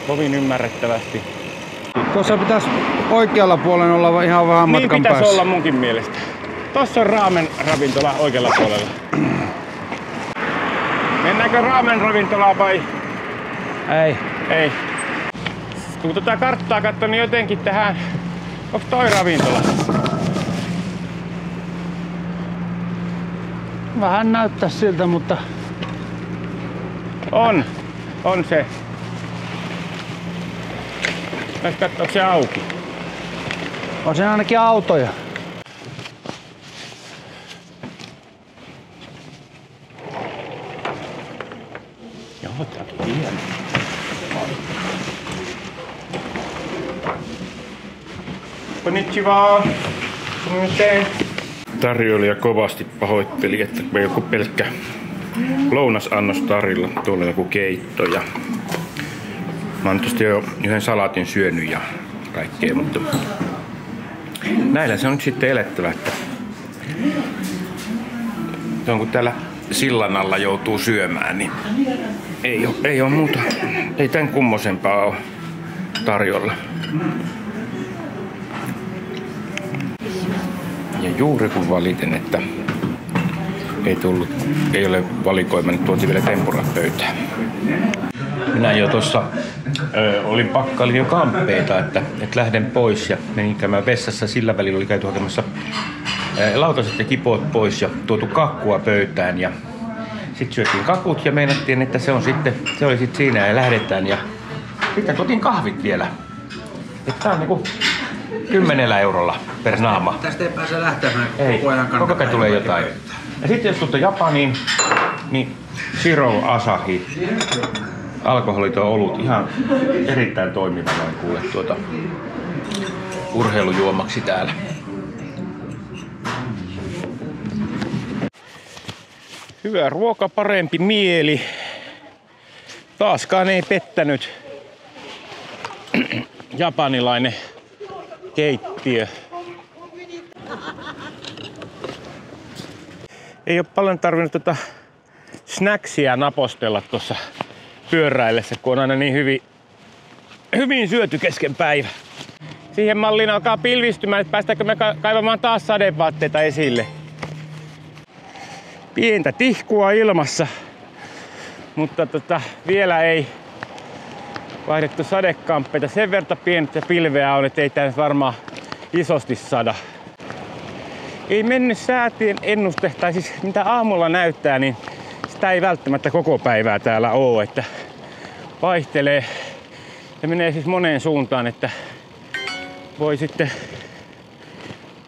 Speaker 3: kovin ymmärrettävästi.
Speaker 2: Tuossa pitäisi oikealla puolella olla ihan vähän matkan
Speaker 3: niin pitäisi
Speaker 2: päässä.
Speaker 3: olla munkin mielestä. Tossa on raamen ravintola oikealla puolella. Mennäänkö raamen ravintolaan vai? Ei. Kun tätä karttaa katson, niin jotenkin tähän... Onks toi ravintola?
Speaker 2: Vähän näyttää siltä, mutta...
Speaker 3: On se. Onko se auki?
Speaker 2: On siinä ainakin autoja.
Speaker 3: Joo, tää on hieno. Konnichiwa. Tarjoilija kovasti pahoitteli, että me joku pelkkä lounasannos tarjolla. Tuolla joku keitto ja mä oon tietysti jo yhden salaatin syönyt ja kaikkea, mutta näillä se on nyt sitten elettävä, että kun täällä sillan alla joutuu syömään, niin ei ole muuta, ei tän kummosempaa ole tarjolla. Ja juuri kun valitin, että ei ole valikoima, niin tuotiin vielä tempurat pöytään. Minä jo tuossa olin pakkailin jo kamppeita, että lähden pois ja menin käymään vessassa. Sillä välillä oli käyty hakemassa lautaset ja kipoot pois ja tuotu kakkua pöytään. Ja sitten syötiin kakut ja meinattiin, että se oli sitten siinä ja lähdetään. Ja sitten tuotiin kahvit vielä. Että tää on niinku 10 eurolla per naama.
Speaker 2: Tästä ei pääse lähtemään,
Speaker 3: koko ajan tulee jotain. Ja sitten jos tulet Japaniin, niin Shiro Asahi. Alkoholiton olut ihan erittäin toimiva noin kuule urheilujuomaksi täällä. Hyvä ruoka, parempi mieli. Taaskaan ei pettänyt japanilainen keittiö. Ei ole paljon tarvinnut snacksia napostella tuossa pyöräillessä, kun on aina niin hyvin syöty kesken päivä. Siihen malliin alkaa pilvistymään, että päästäänkö me kaivamaan taas sadevaatteita esille. Pientä tihkua ilmassa, mutta vielä ei vaihdettu sadekamppeita. Sen verran pientä pilveä on, että ei tää varmaan isosti sada. Ei mennyt säätien ennuste, tai siis mitä aamulla näyttää, niin sitä ei välttämättä koko päivää täällä oo, että vaihtelee ja menee siis moneen suuntaan, että voi sitten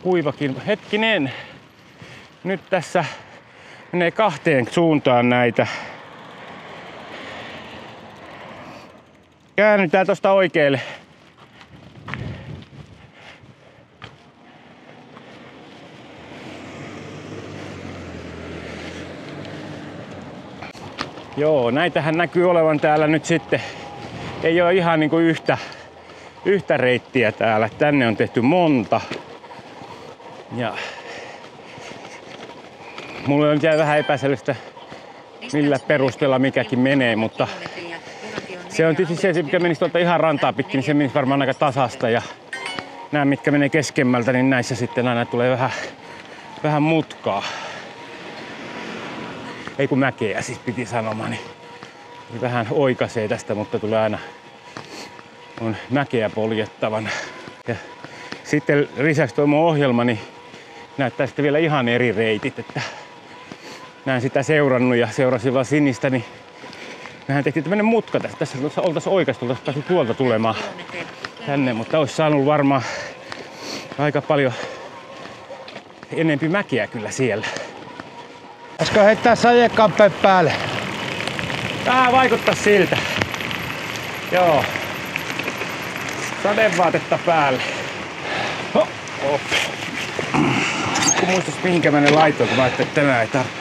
Speaker 3: kuivakin. Hetkinen, nyt tässä menee kahteen suuntaan näitä. Käännytään tosta oikealle. Joo, näitähän näkyy olevan täällä nyt sitten. Ei ole ihan niinku yhtä reittiä täällä. Tänne on tehty monta. Ja mulle on jää vähän epäselvästä millä perusteella mikäkin menee, mutta se on tietysti se, mikä menisi tuolta ihan rantaa pitkin, niin se menisi varmaan aika tasasta. Ja nämä, mitkä menee keskemmältä, niin näissä sitten aina tulee vähän mutkaa. Ei kun mäkeä siis piti sanomaan, niin vähän oikaisee tästä, mutta tulee aina on mäkeä poljettavana. Ja sitten lisäksi tuo mun ohjelma niin näyttää sitten vielä ihan eri reitit, että näin sitä seurannut ja seurasin vaan sinistä, niin mehän tehtiin tämmönen mutka tästä. Tässä oltaisiin oikaistu, oltaisiin päässyt tuolta tulemaan tänne, mutta olisi saanut varmaan aika paljon enempi mäkeä kyllä siellä.
Speaker 2: Pitäisikö heittää sadekamppeen päälle?
Speaker 3: Vähän vaikuttaa siltä. Joo. Sadevaatetta päälle. Kun muistais mihinkä mä ne laitoin, kun mä ajattelin, että tänään ei tarvitse.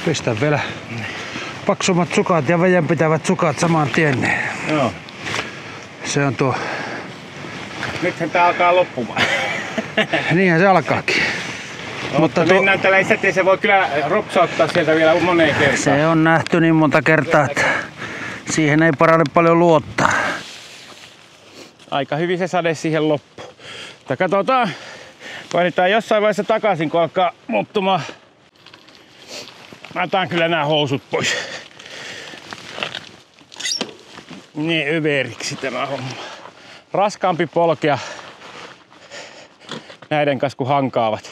Speaker 2: Pistä vielä paksummat sukat ja vedenpitävät sukat saman tien.
Speaker 3: Joo.
Speaker 2: Se on tuo.
Speaker 3: Nythän tää alkaa loppumaan.
Speaker 2: Niinhän se alkaakin.
Speaker 3: Mutta mennään tällä isätiin, se voi kyllä ropsauttaa sieltä vielä moneen kertaan.
Speaker 2: Se on nähty niin monta kertaa, että siihen ei parane paljon luottaa.
Speaker 3: Aika hyvin se sade siihen loppuun. Mutta katsotaan, painetaan jossain vaiheessa takaisin, kun alkaa muuttumaan. Mä otan kyllä nämä housut pois. Niin överiksi tämä homma. Raskaampi polkea näiden kanssa kun hankaavat.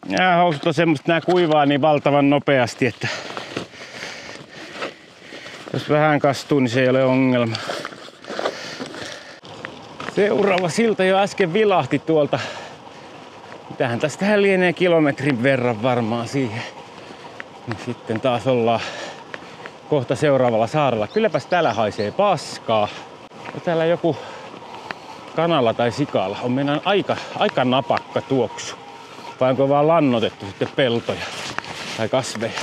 Speaker 3: Nämä housut on semmoista, että nämä kuivaa niin valtavan nopeasti, että jos vähän kastuu, niin se ei ole ongelma. Seuraava silta jo äsken vilahti tuolta. Mitähän tästähän lienee kilometrin verran varmaan siihen. Niin sitten taas ollaan kohta seuraavalla saarella. Kylläpäs täällä haisee paskaa. Ja täällä joku kanalla tai sikalla on meidän aika napakka tuoksu. Vai onko vaan lannotettu sitten peltoja tai kasveja.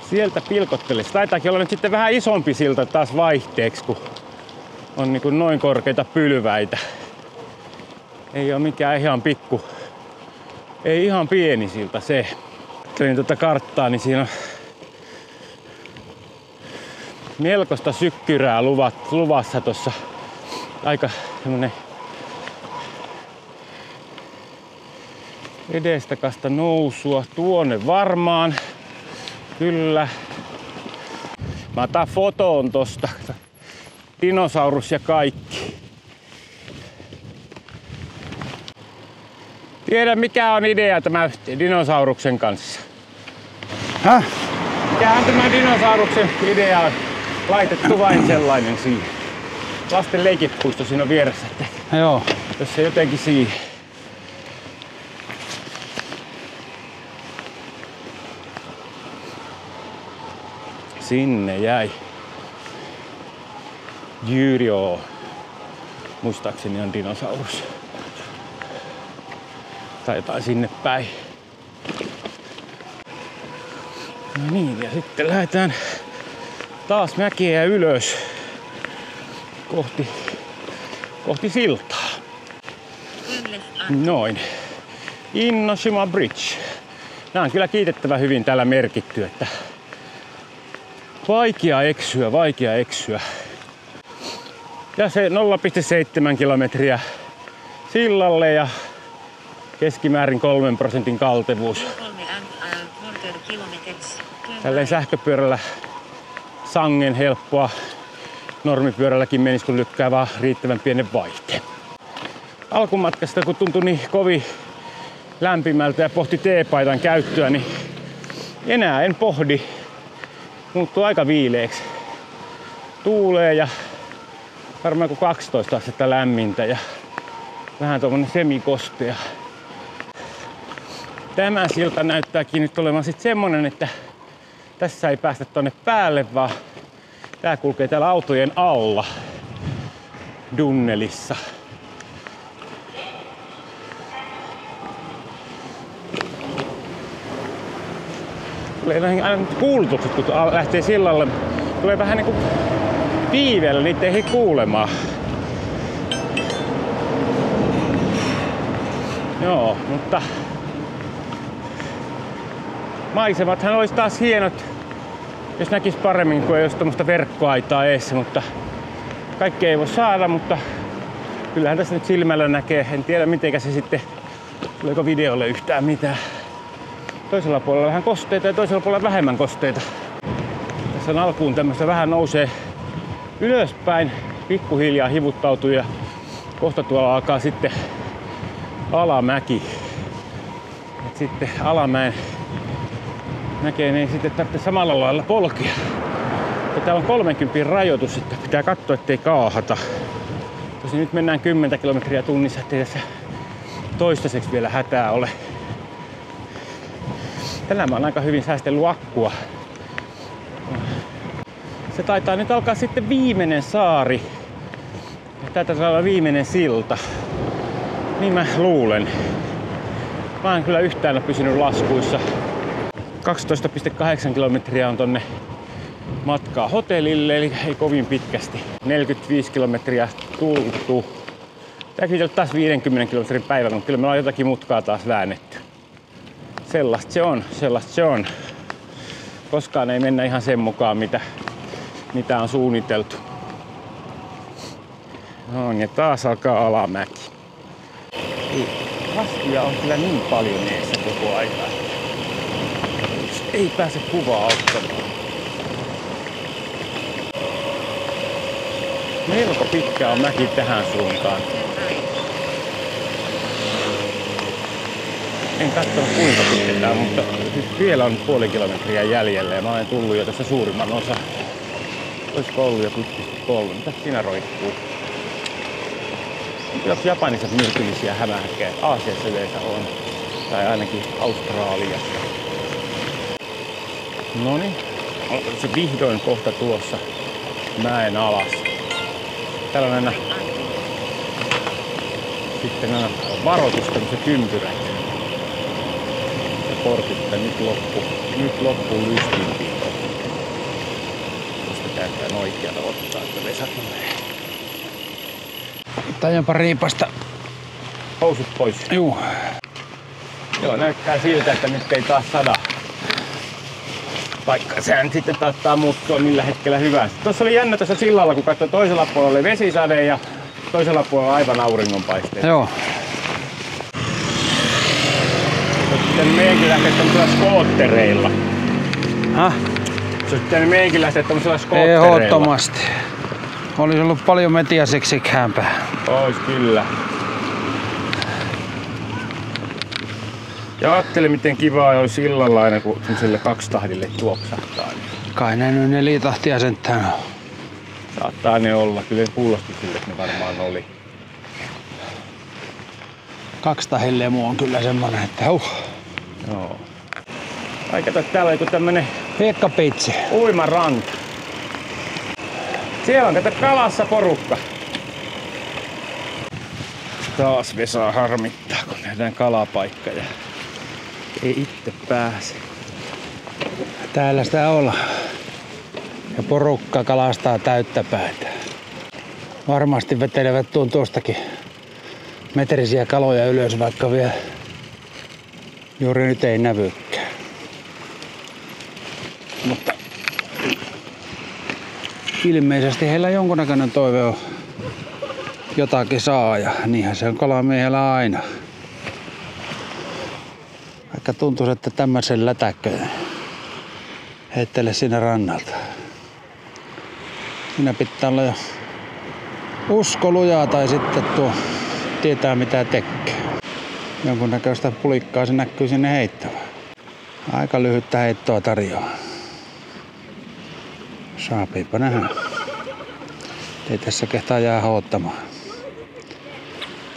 Speaker 3: Sieltä pilkottelisi. Taitaakin olla nyt sitten vähän isompi silta taas vaihteeksi, kun on niin kuin noin korkeita pylväitä. Ei ole mikään ihan pikku, ei ihan pieni silta se. Katselin tuota karttaa, niin siinä on melkoista sykkyrää luvassa tossa. Aika semmonen edestakasta nousua tuonne varmaan. Kyllä. Mä otan fotoon tosta. Dinosaurus ja kaikki. Tiedä mikä on idea tämä dinosauruksen kanssa.
Speaker 2: Häh?
Speaker 3: Mikähän tämä dinosauruksen idea on? Laitettu vain sellainen siihen. Lasten leikkipuisto siinä on vieressä.
Speaker 2: Joo.
Speaker 3: Jos se jotenkin siihen. Sinne jäi. Jyrio. Muistaakseni on dinosaurus. Tai jotain sinne päin. No niin, ja sitten lähdetään taas mäkeä ylös kohti siltaa. Noin. Innoshima Bridge. Nämä on kyllä kiitettävän hyvin täällä merkitty, että vaikea eksyä. Ja se 0,7 kilometriä sillalle ja keskimäärin 3% kaltevuus. Tälleen sähköpyörällä sangen helppoa. Normipyörälläkin menisi, kun lykkää vaan riittävän pienen vaihteen. Alkumatkasta, kun tuntui niin kovin lämpimältä ja pohti teepaidan käyttöä, niin enää en pohdi. muuttuu aika viileeksi. Tuulee ja varmaan 12 astetta lämmintä ja vähän tommonen semikostea. Tämä silta näyttääkin nyt olevan sit semmonen, että tässä ei päästä tonne päälle, vaan tää kulkee täällä autojen alla dunnelissa. Tulee aina kuulutukset, kun lähtee sillalle. Tulee vähän niinku viiveellä, niitä ei kuulemaan. Joo, mutta maisemathan olisi taas hienot, jos näkis paremmin, kun ei olisi tommoista verkkoaitaa eessä, mutta kaikkea ei voi saada, mutta kyllähän tässä nyt silmällä näkee. En tiedä mitenkä se sitten, tuleeko videolle yhtään mitään. Toisella puolella vähän kosteita ja toisella puolella vähemmän kosteita. Tässä on alkuun tämmöistä vähän nousee ylöspäin, pikkuhiljaa hivuttautuu ja kohta tuolla alkaa sitten alamäki. Et sitten alamäen näkee, niin sitten tarvitsee samalla lailla polkia. Ja täällä on 30 rajoitus, että pitää katsoa, ettei kaahata. Tosin nyt mennään 10 kilometriä tunnissa, ettei tässä toistaiseksi vielä hätää ole. Tänään mä oon aika hyvin säästellyt akkua. Se taitaa nyt alkaa sitten viimeinen saari. Tää taitaa olla viimeinen silta. Niin mä luulen. Mä en kyllä yhtään ole pysynyt laskuissa. 12,8 kilometriä on tonne matkaa hotellille, eli ei kovin pitkästi. 45 kilometriä tultu. Tämäkin on taas 50 kilometrin päivä, mutta kyllä me ollaan jotakin mutkaa taas väännetty. Sellaista se on, sellaista se on. Koskaan ei mennä ihan sen mukaan, mitä on suunniteltu. No ja taas alkaa alamäki. Laskuja on kyllä niin paljon eessä koko ajan. Ei pääse kuvaa ottamaan. Melko pitkä on mäki tähän suuntaan. En katsonut kuinka pitkä tää, mutta vielä on puoli kilometriä jäljellä ja mä olen tullut jo tässä suurimman osa. Olisiko ollut jo 1,3? Mitä siinä roikkuu? Jos Japanissa myrkyllisiä hämähäkkejä, Aasiassa yleensä on. Tai ainakin Australiassa. Noniin, on se vihdoin kohta tulossa mäen alas. Täällä on aina sitten aina varoitus, tämmöiset ympyrät. Ja portit, että nyt loppuu lystinpito. Tuosta käytetään oikealta ottaa, että Vesa tulee.
Speaker 2: Tajanpa riipasta.
Speaker 3: Housut pois.
Speaker 2: Juu.
Speaker 3: Joo, näyttää siltä, että nyt ei taas sada. Vaikka sehän sitten taittaa muuttua millä hetkellä hyvänsä. Tuossa oli jännä tässä sillalla, kun katsoi toisella puolella oli vesisade ja toisella puolella aivan auringonpaisteet.
Speaker 2: Joo.
Speaker 3: Sitten meidänkin lähteä tämmöisellä skoottereilla.
Speaker 2: Häh?
Speaker 3: Se olisi pitänyt meidänkin lähteä tämmöisellä skoottereilla.
Speaker 2: Ehdottomasti. Olisi ollut paljon metiä seksikäämpää.
Speaker 3: Ois kyllä. Ja ajattelin miten kivaa olisi illalla aina kun sille kaksitahdille tuoksahtaa.
Speaker 2: Kai ne nyt 4 tahtia sentään on.
Speaker 3: Saattaa ne olla. Kyllä ne kuulosti sille, että ne varmaan oli.
Speaker 2: 2 tahille muu on kyllä semmonen, että
Speaker 3: Joo. Ai kato, täällä on joku tämmönen
Speaker 2: Hiekkapitsi.
Speaker 3: uimaranta. Siellä on kato kalassa porukka. Taas Vesa harmittaa, kun nähdään kalapaikka ja ei itse pääse.
Speaker 2: Täällä sitä olla. Ja porukka kalastaa täyttä päätä. Varmasti vetelevät tuostakin metrisiä kaloja ylös, vaikka vielä juuri nyt ei nävykään. Mutta ilmeisesti heillä jonkunnäköinen toive on jotakin saa ja niinhän se on kalamiehellä aina. Vaikka tuntuisi, että tämmöisen lätäkkö heittele sinne rannalta. Siinä pitää olla jo usko lujaa tai sitten tuo tietää mitä tekee. Jonkunnäköistä pulikkaa se näkyy sinne heittävän. Aika lyhyttä heittoa tarjoaa. Saapiipa nähdä. Ei tässä kehtaa jää odottamaan.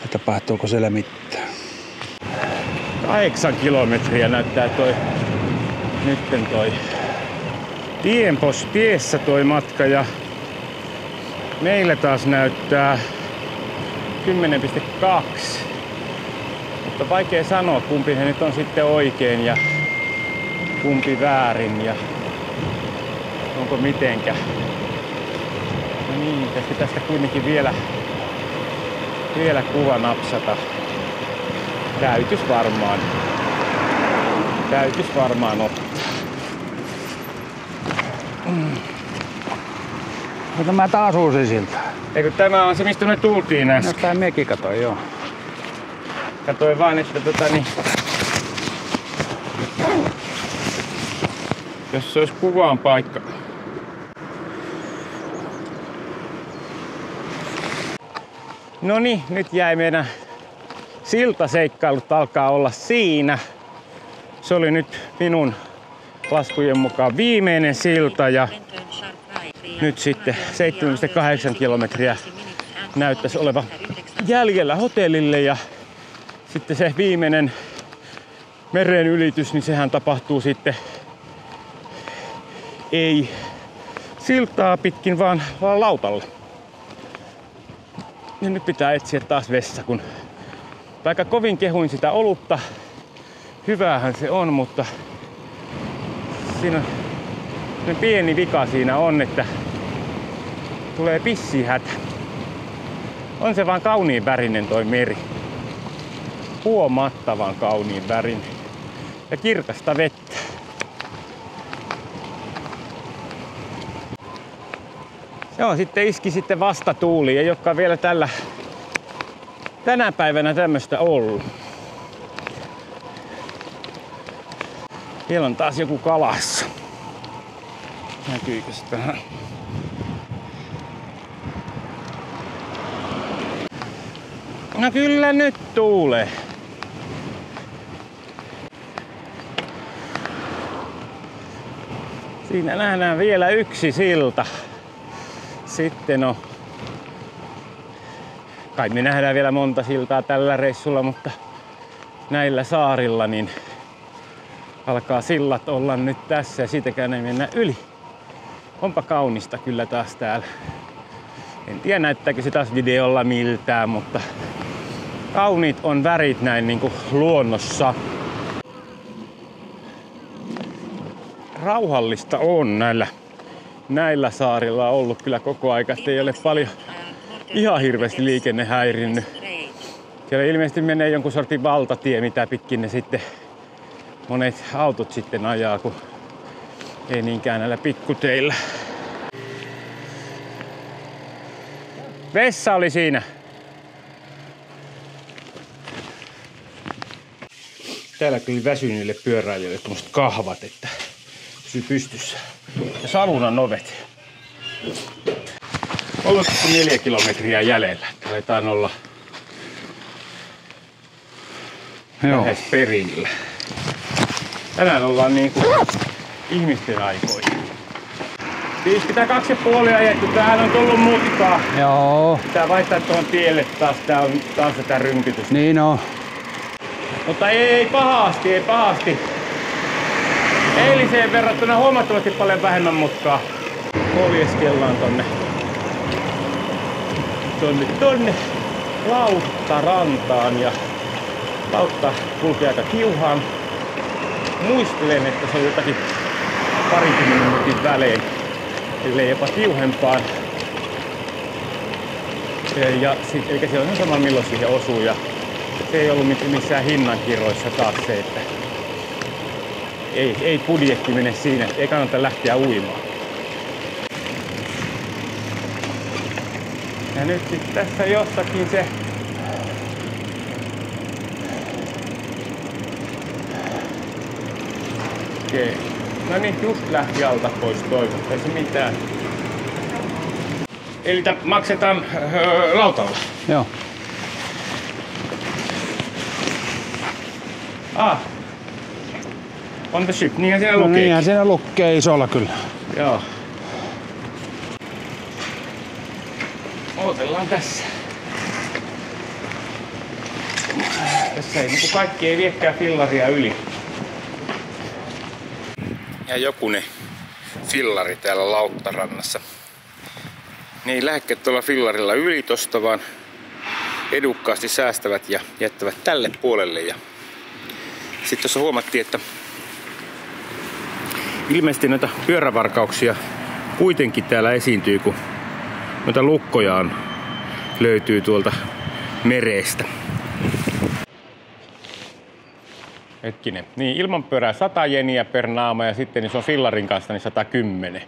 Speaker 2: Ja tapahtuuko siellä mitään.
Speaker 3: 8 kilometriä näyttää nytten toi tiessä toi matka ja meillä taas näyttää 10,2. Mutta vaikea sanoa kumpi se nyt on sitten oikein ja kumpi väärin ja onko mitenkä. No niin, tästä kuitenkin vielä kuva napsata. Täytys varmaan ottaa.
Speaker 2: Mutta mä taas uusin siltä.
Speaker 3: Eikö tämä on se mistä me tultiin äsken?
Speaker 2: No tää mekin katoi, joo.
Speaker 3: Katoin vaan, että jos se olisi kuvaan paikka. Noniin, nyt jäi meidän siltaseikkailut alkaa olla siinä. Se oli nyt minun laskujen mukaan viimeinen silta ja nyt sitten 7,8 kilometriä näyttäisi olevan jäljellä hotellille ja sitten se viimeinen meren ylitys, niin sehän tapahtuu sitten ei siltaa pitkin, vaan lautalla. Ja nyt pitää etsiä taas vessa, kun vaikka kovin kehuin sitä olutta, hyvähän se on, mutta siinä on pieni vika siinä on, että tulee pissihätä. On se vaan kauniin värinen toi meri. Huomattavan kauniin värinen. Ja kirkasta vettä. Joo, sitten iski sitten vastatuuli, ei olekaan vielä tänä päivänä tämmöstä ollut. Siellä on taas joku kalassa. Näkyykö se tähän? No kyllä nyt tuulee. Siinä nähdään vielä yksi silta. Sitten on... Kai me nähdään vielä monta siltaa tällä reissulla, mutta näillä saarilla niin alkaa sillat olla nyt tässä ja siitäkään ei mennä yli. Onpa kaunista kyllä taas täällä. En tiedä näyttääkö se taas videolla miltään, mutta kauniit on värit näin niinku luonnossa. Rauhallista on näillä saarilla ollut kyllä koko aika, ei ole paljon ihan hirveästi liikenne häirinnyt. Siellä ilmeisesti menee jonkun sortin valtatie, mitä pitkin ne sitten monet autot sitten ajaa, kun ei niinkään näillä pikkuteillä. Vessa oli siinä. Täällä tuli väsyneille pyöräilijöille tommoset kahvat, että pysyy pystyssä. Ja salunan ovet. 34 kilometriä jäljellä. Taitaan olla lähes perillä. Tänään ollaan niinku ihmisten aikoina. 52,5 ajettu. Tähän on tullut mutkaa.
Speaker 2: Joo.
Speaker 3: Pitää vaihtaa tuohon tielle taas. Tää on taas tätä rynkytystä.
Speaker 2: Niin on.
Speaker 3: Mutta ei pahasti. Eiliseen verrattuna huomattavasti paljon vähemmän mutkaa. Poljeskellaan tonne Lauttarantaan ja Lautta kulkee aika kiuhaan. Muistelen, että se on jotakin 20 minuutin välein, ellei jopa tiuhempaan. Ja eli se on sama milloin siihen osuu ja se ei ollut missään hinnankiroissa taas se, että ei budjetti mene siinä, ei kannata lähteä uimaan. Ja nyt sitten tässä jossakin se okei. No niin, just lähti alta pois toivon, ei se mitään. Eli maksetaan lautalla.
Speaker 2: Joo.
Speaker 3: On the ship, niinhän siinä
Speaker 2: No
Speaker 3: lukee.
Speaker 2: niinhän siinä lukee isolla kyllä.
Speaker 3: Joo. ollaan tässä. Tässä ei niinku kaikki ei viekään fillaria yli. Ja jokunen fillari täällä Lauttarannassa. Ne ei lähdekään tuolla fillarilla yli tosta, vaan edukkaasti säästävät ja jättävät tälle puolelle. Ja sitten tuossa huomattiin, että ilmeisesti noita pyörävarkauksia kuitenkin täällä esiintyy, kun noita lukkoja löytyy tuolta merestä. Hetkinen. Niin, ilman pyörää 100 jeniä per naama ja sitten niin se on fillarin kanssa niin 110.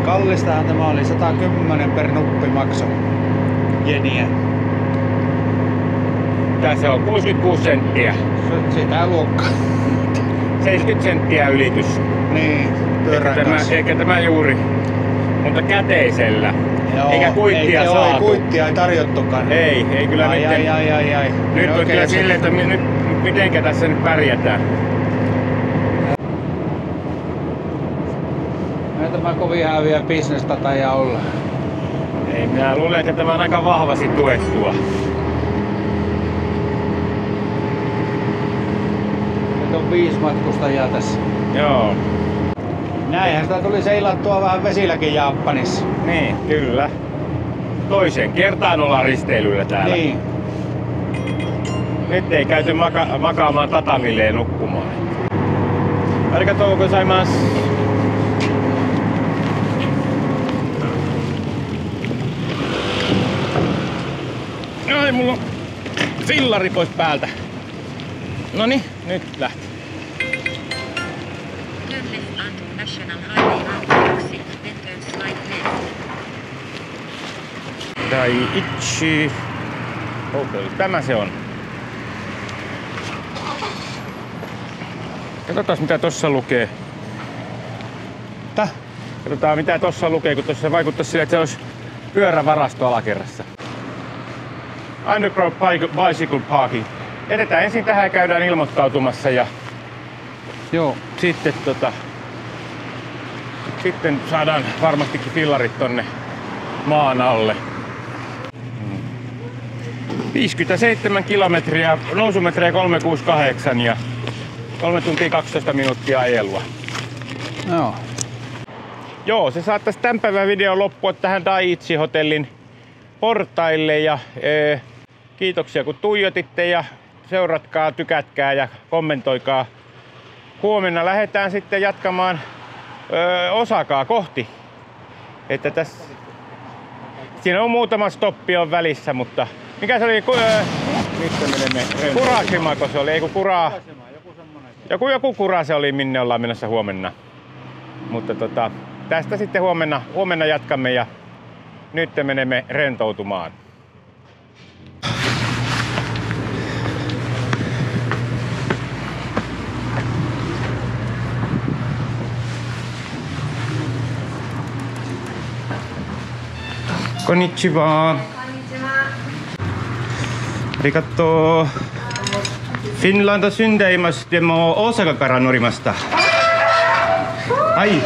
Speaker 2: Kallistahan tämä oli 110 per nuppi makso. Jeniä.
Speaker 3: Tässä on 66 senttiä.
Speaker 2: Sitä luokkaa.
Speaker 3: 70 senttiä ylitys.
Speaker 2: Niin, pyörän kanssa.
Speaker 3: Eikä tämä juuri, mutta käteisellä.
Speaker 2: Joo,
Speaker 3: eikä kuittia saatu.
Speaker 2: Ei kuittia ei tarjottukaan.
Speaker 3: Ei kyllä
Speaker 2: ai,
Speaker 3: nyt.
Speaker 2: Ai.
Speaker 3: Nyt on kyllä silleen, että nyt, mitenkä tässä nyt pärjätään.
Speaker 2: Ei tämä kovin häviä bisnestä taida olla.
Speaker 3: Ei, minä luulen, että tämä on aika vahvasti tuettua.
Speaker 2: Nyt on 5 matkustajaa tässä.
Speaker 3: Joo.
Speaker 2: Näinhän sitä tuli seilattua vähän vesilläkin Japanissa.
Speaker 3: Niin, kyllä. Toiseen kertaan ollaan risteilyllä täällä.
Speaker 2: Niin.
Speaker 3: Nyt ei käyty makaamaan tatamilleen nukkumaan. Arigatou gozaimasu. Ai, mulla on fillari pois päältä. Noniin, nyt lähti.
Speaker 4: Turn left onto National Highway R1, then turn slight left.
Speaker 3: Daiichi. Okei, tämä se on. Katsotaan mitä tossa lukee. Katsotaan mitä tossa lukee, kun tossa vaikuttaisi sille, että se olisi pyörävarasto alakerrassa. Underground bicycle parking. Edetään ensin tähän ja käydään ilmoittautumassa ja
Speaker 2: Joo.
Speaker 3: Sitten saadaan varmastikin fillarit tonne maan alle. 57 kilometriä, nousumetrejä 368 ja 3 tuntia 12 minuuttia ajelua.
Speaker 2: Joo.
Speaker 3: Joo, se saattaisi tämän päivän video loppua tähän Daiichi-hotellin portaille ja kiitoksia kun tuijotitte ja seuratkaa, tykätkää ja kommentoikaa. Huomenna lähdetään sitten jatkamaan Osakaa kohti. Että tässä siinä on muutama stoppi on välissä, mutta mikä se oli? Mistä menemme? Kurashimako se oli? Ei kun Kura. Joku Kura se oli, minne ollaan menossa huomenna. Mutta tästä sitten huomenna jatkamme ja nyt menemme rentoutumaan. Konnichiwa. Arigatou. Finland syndeimasu demo Osaka kara norimashita. Ai.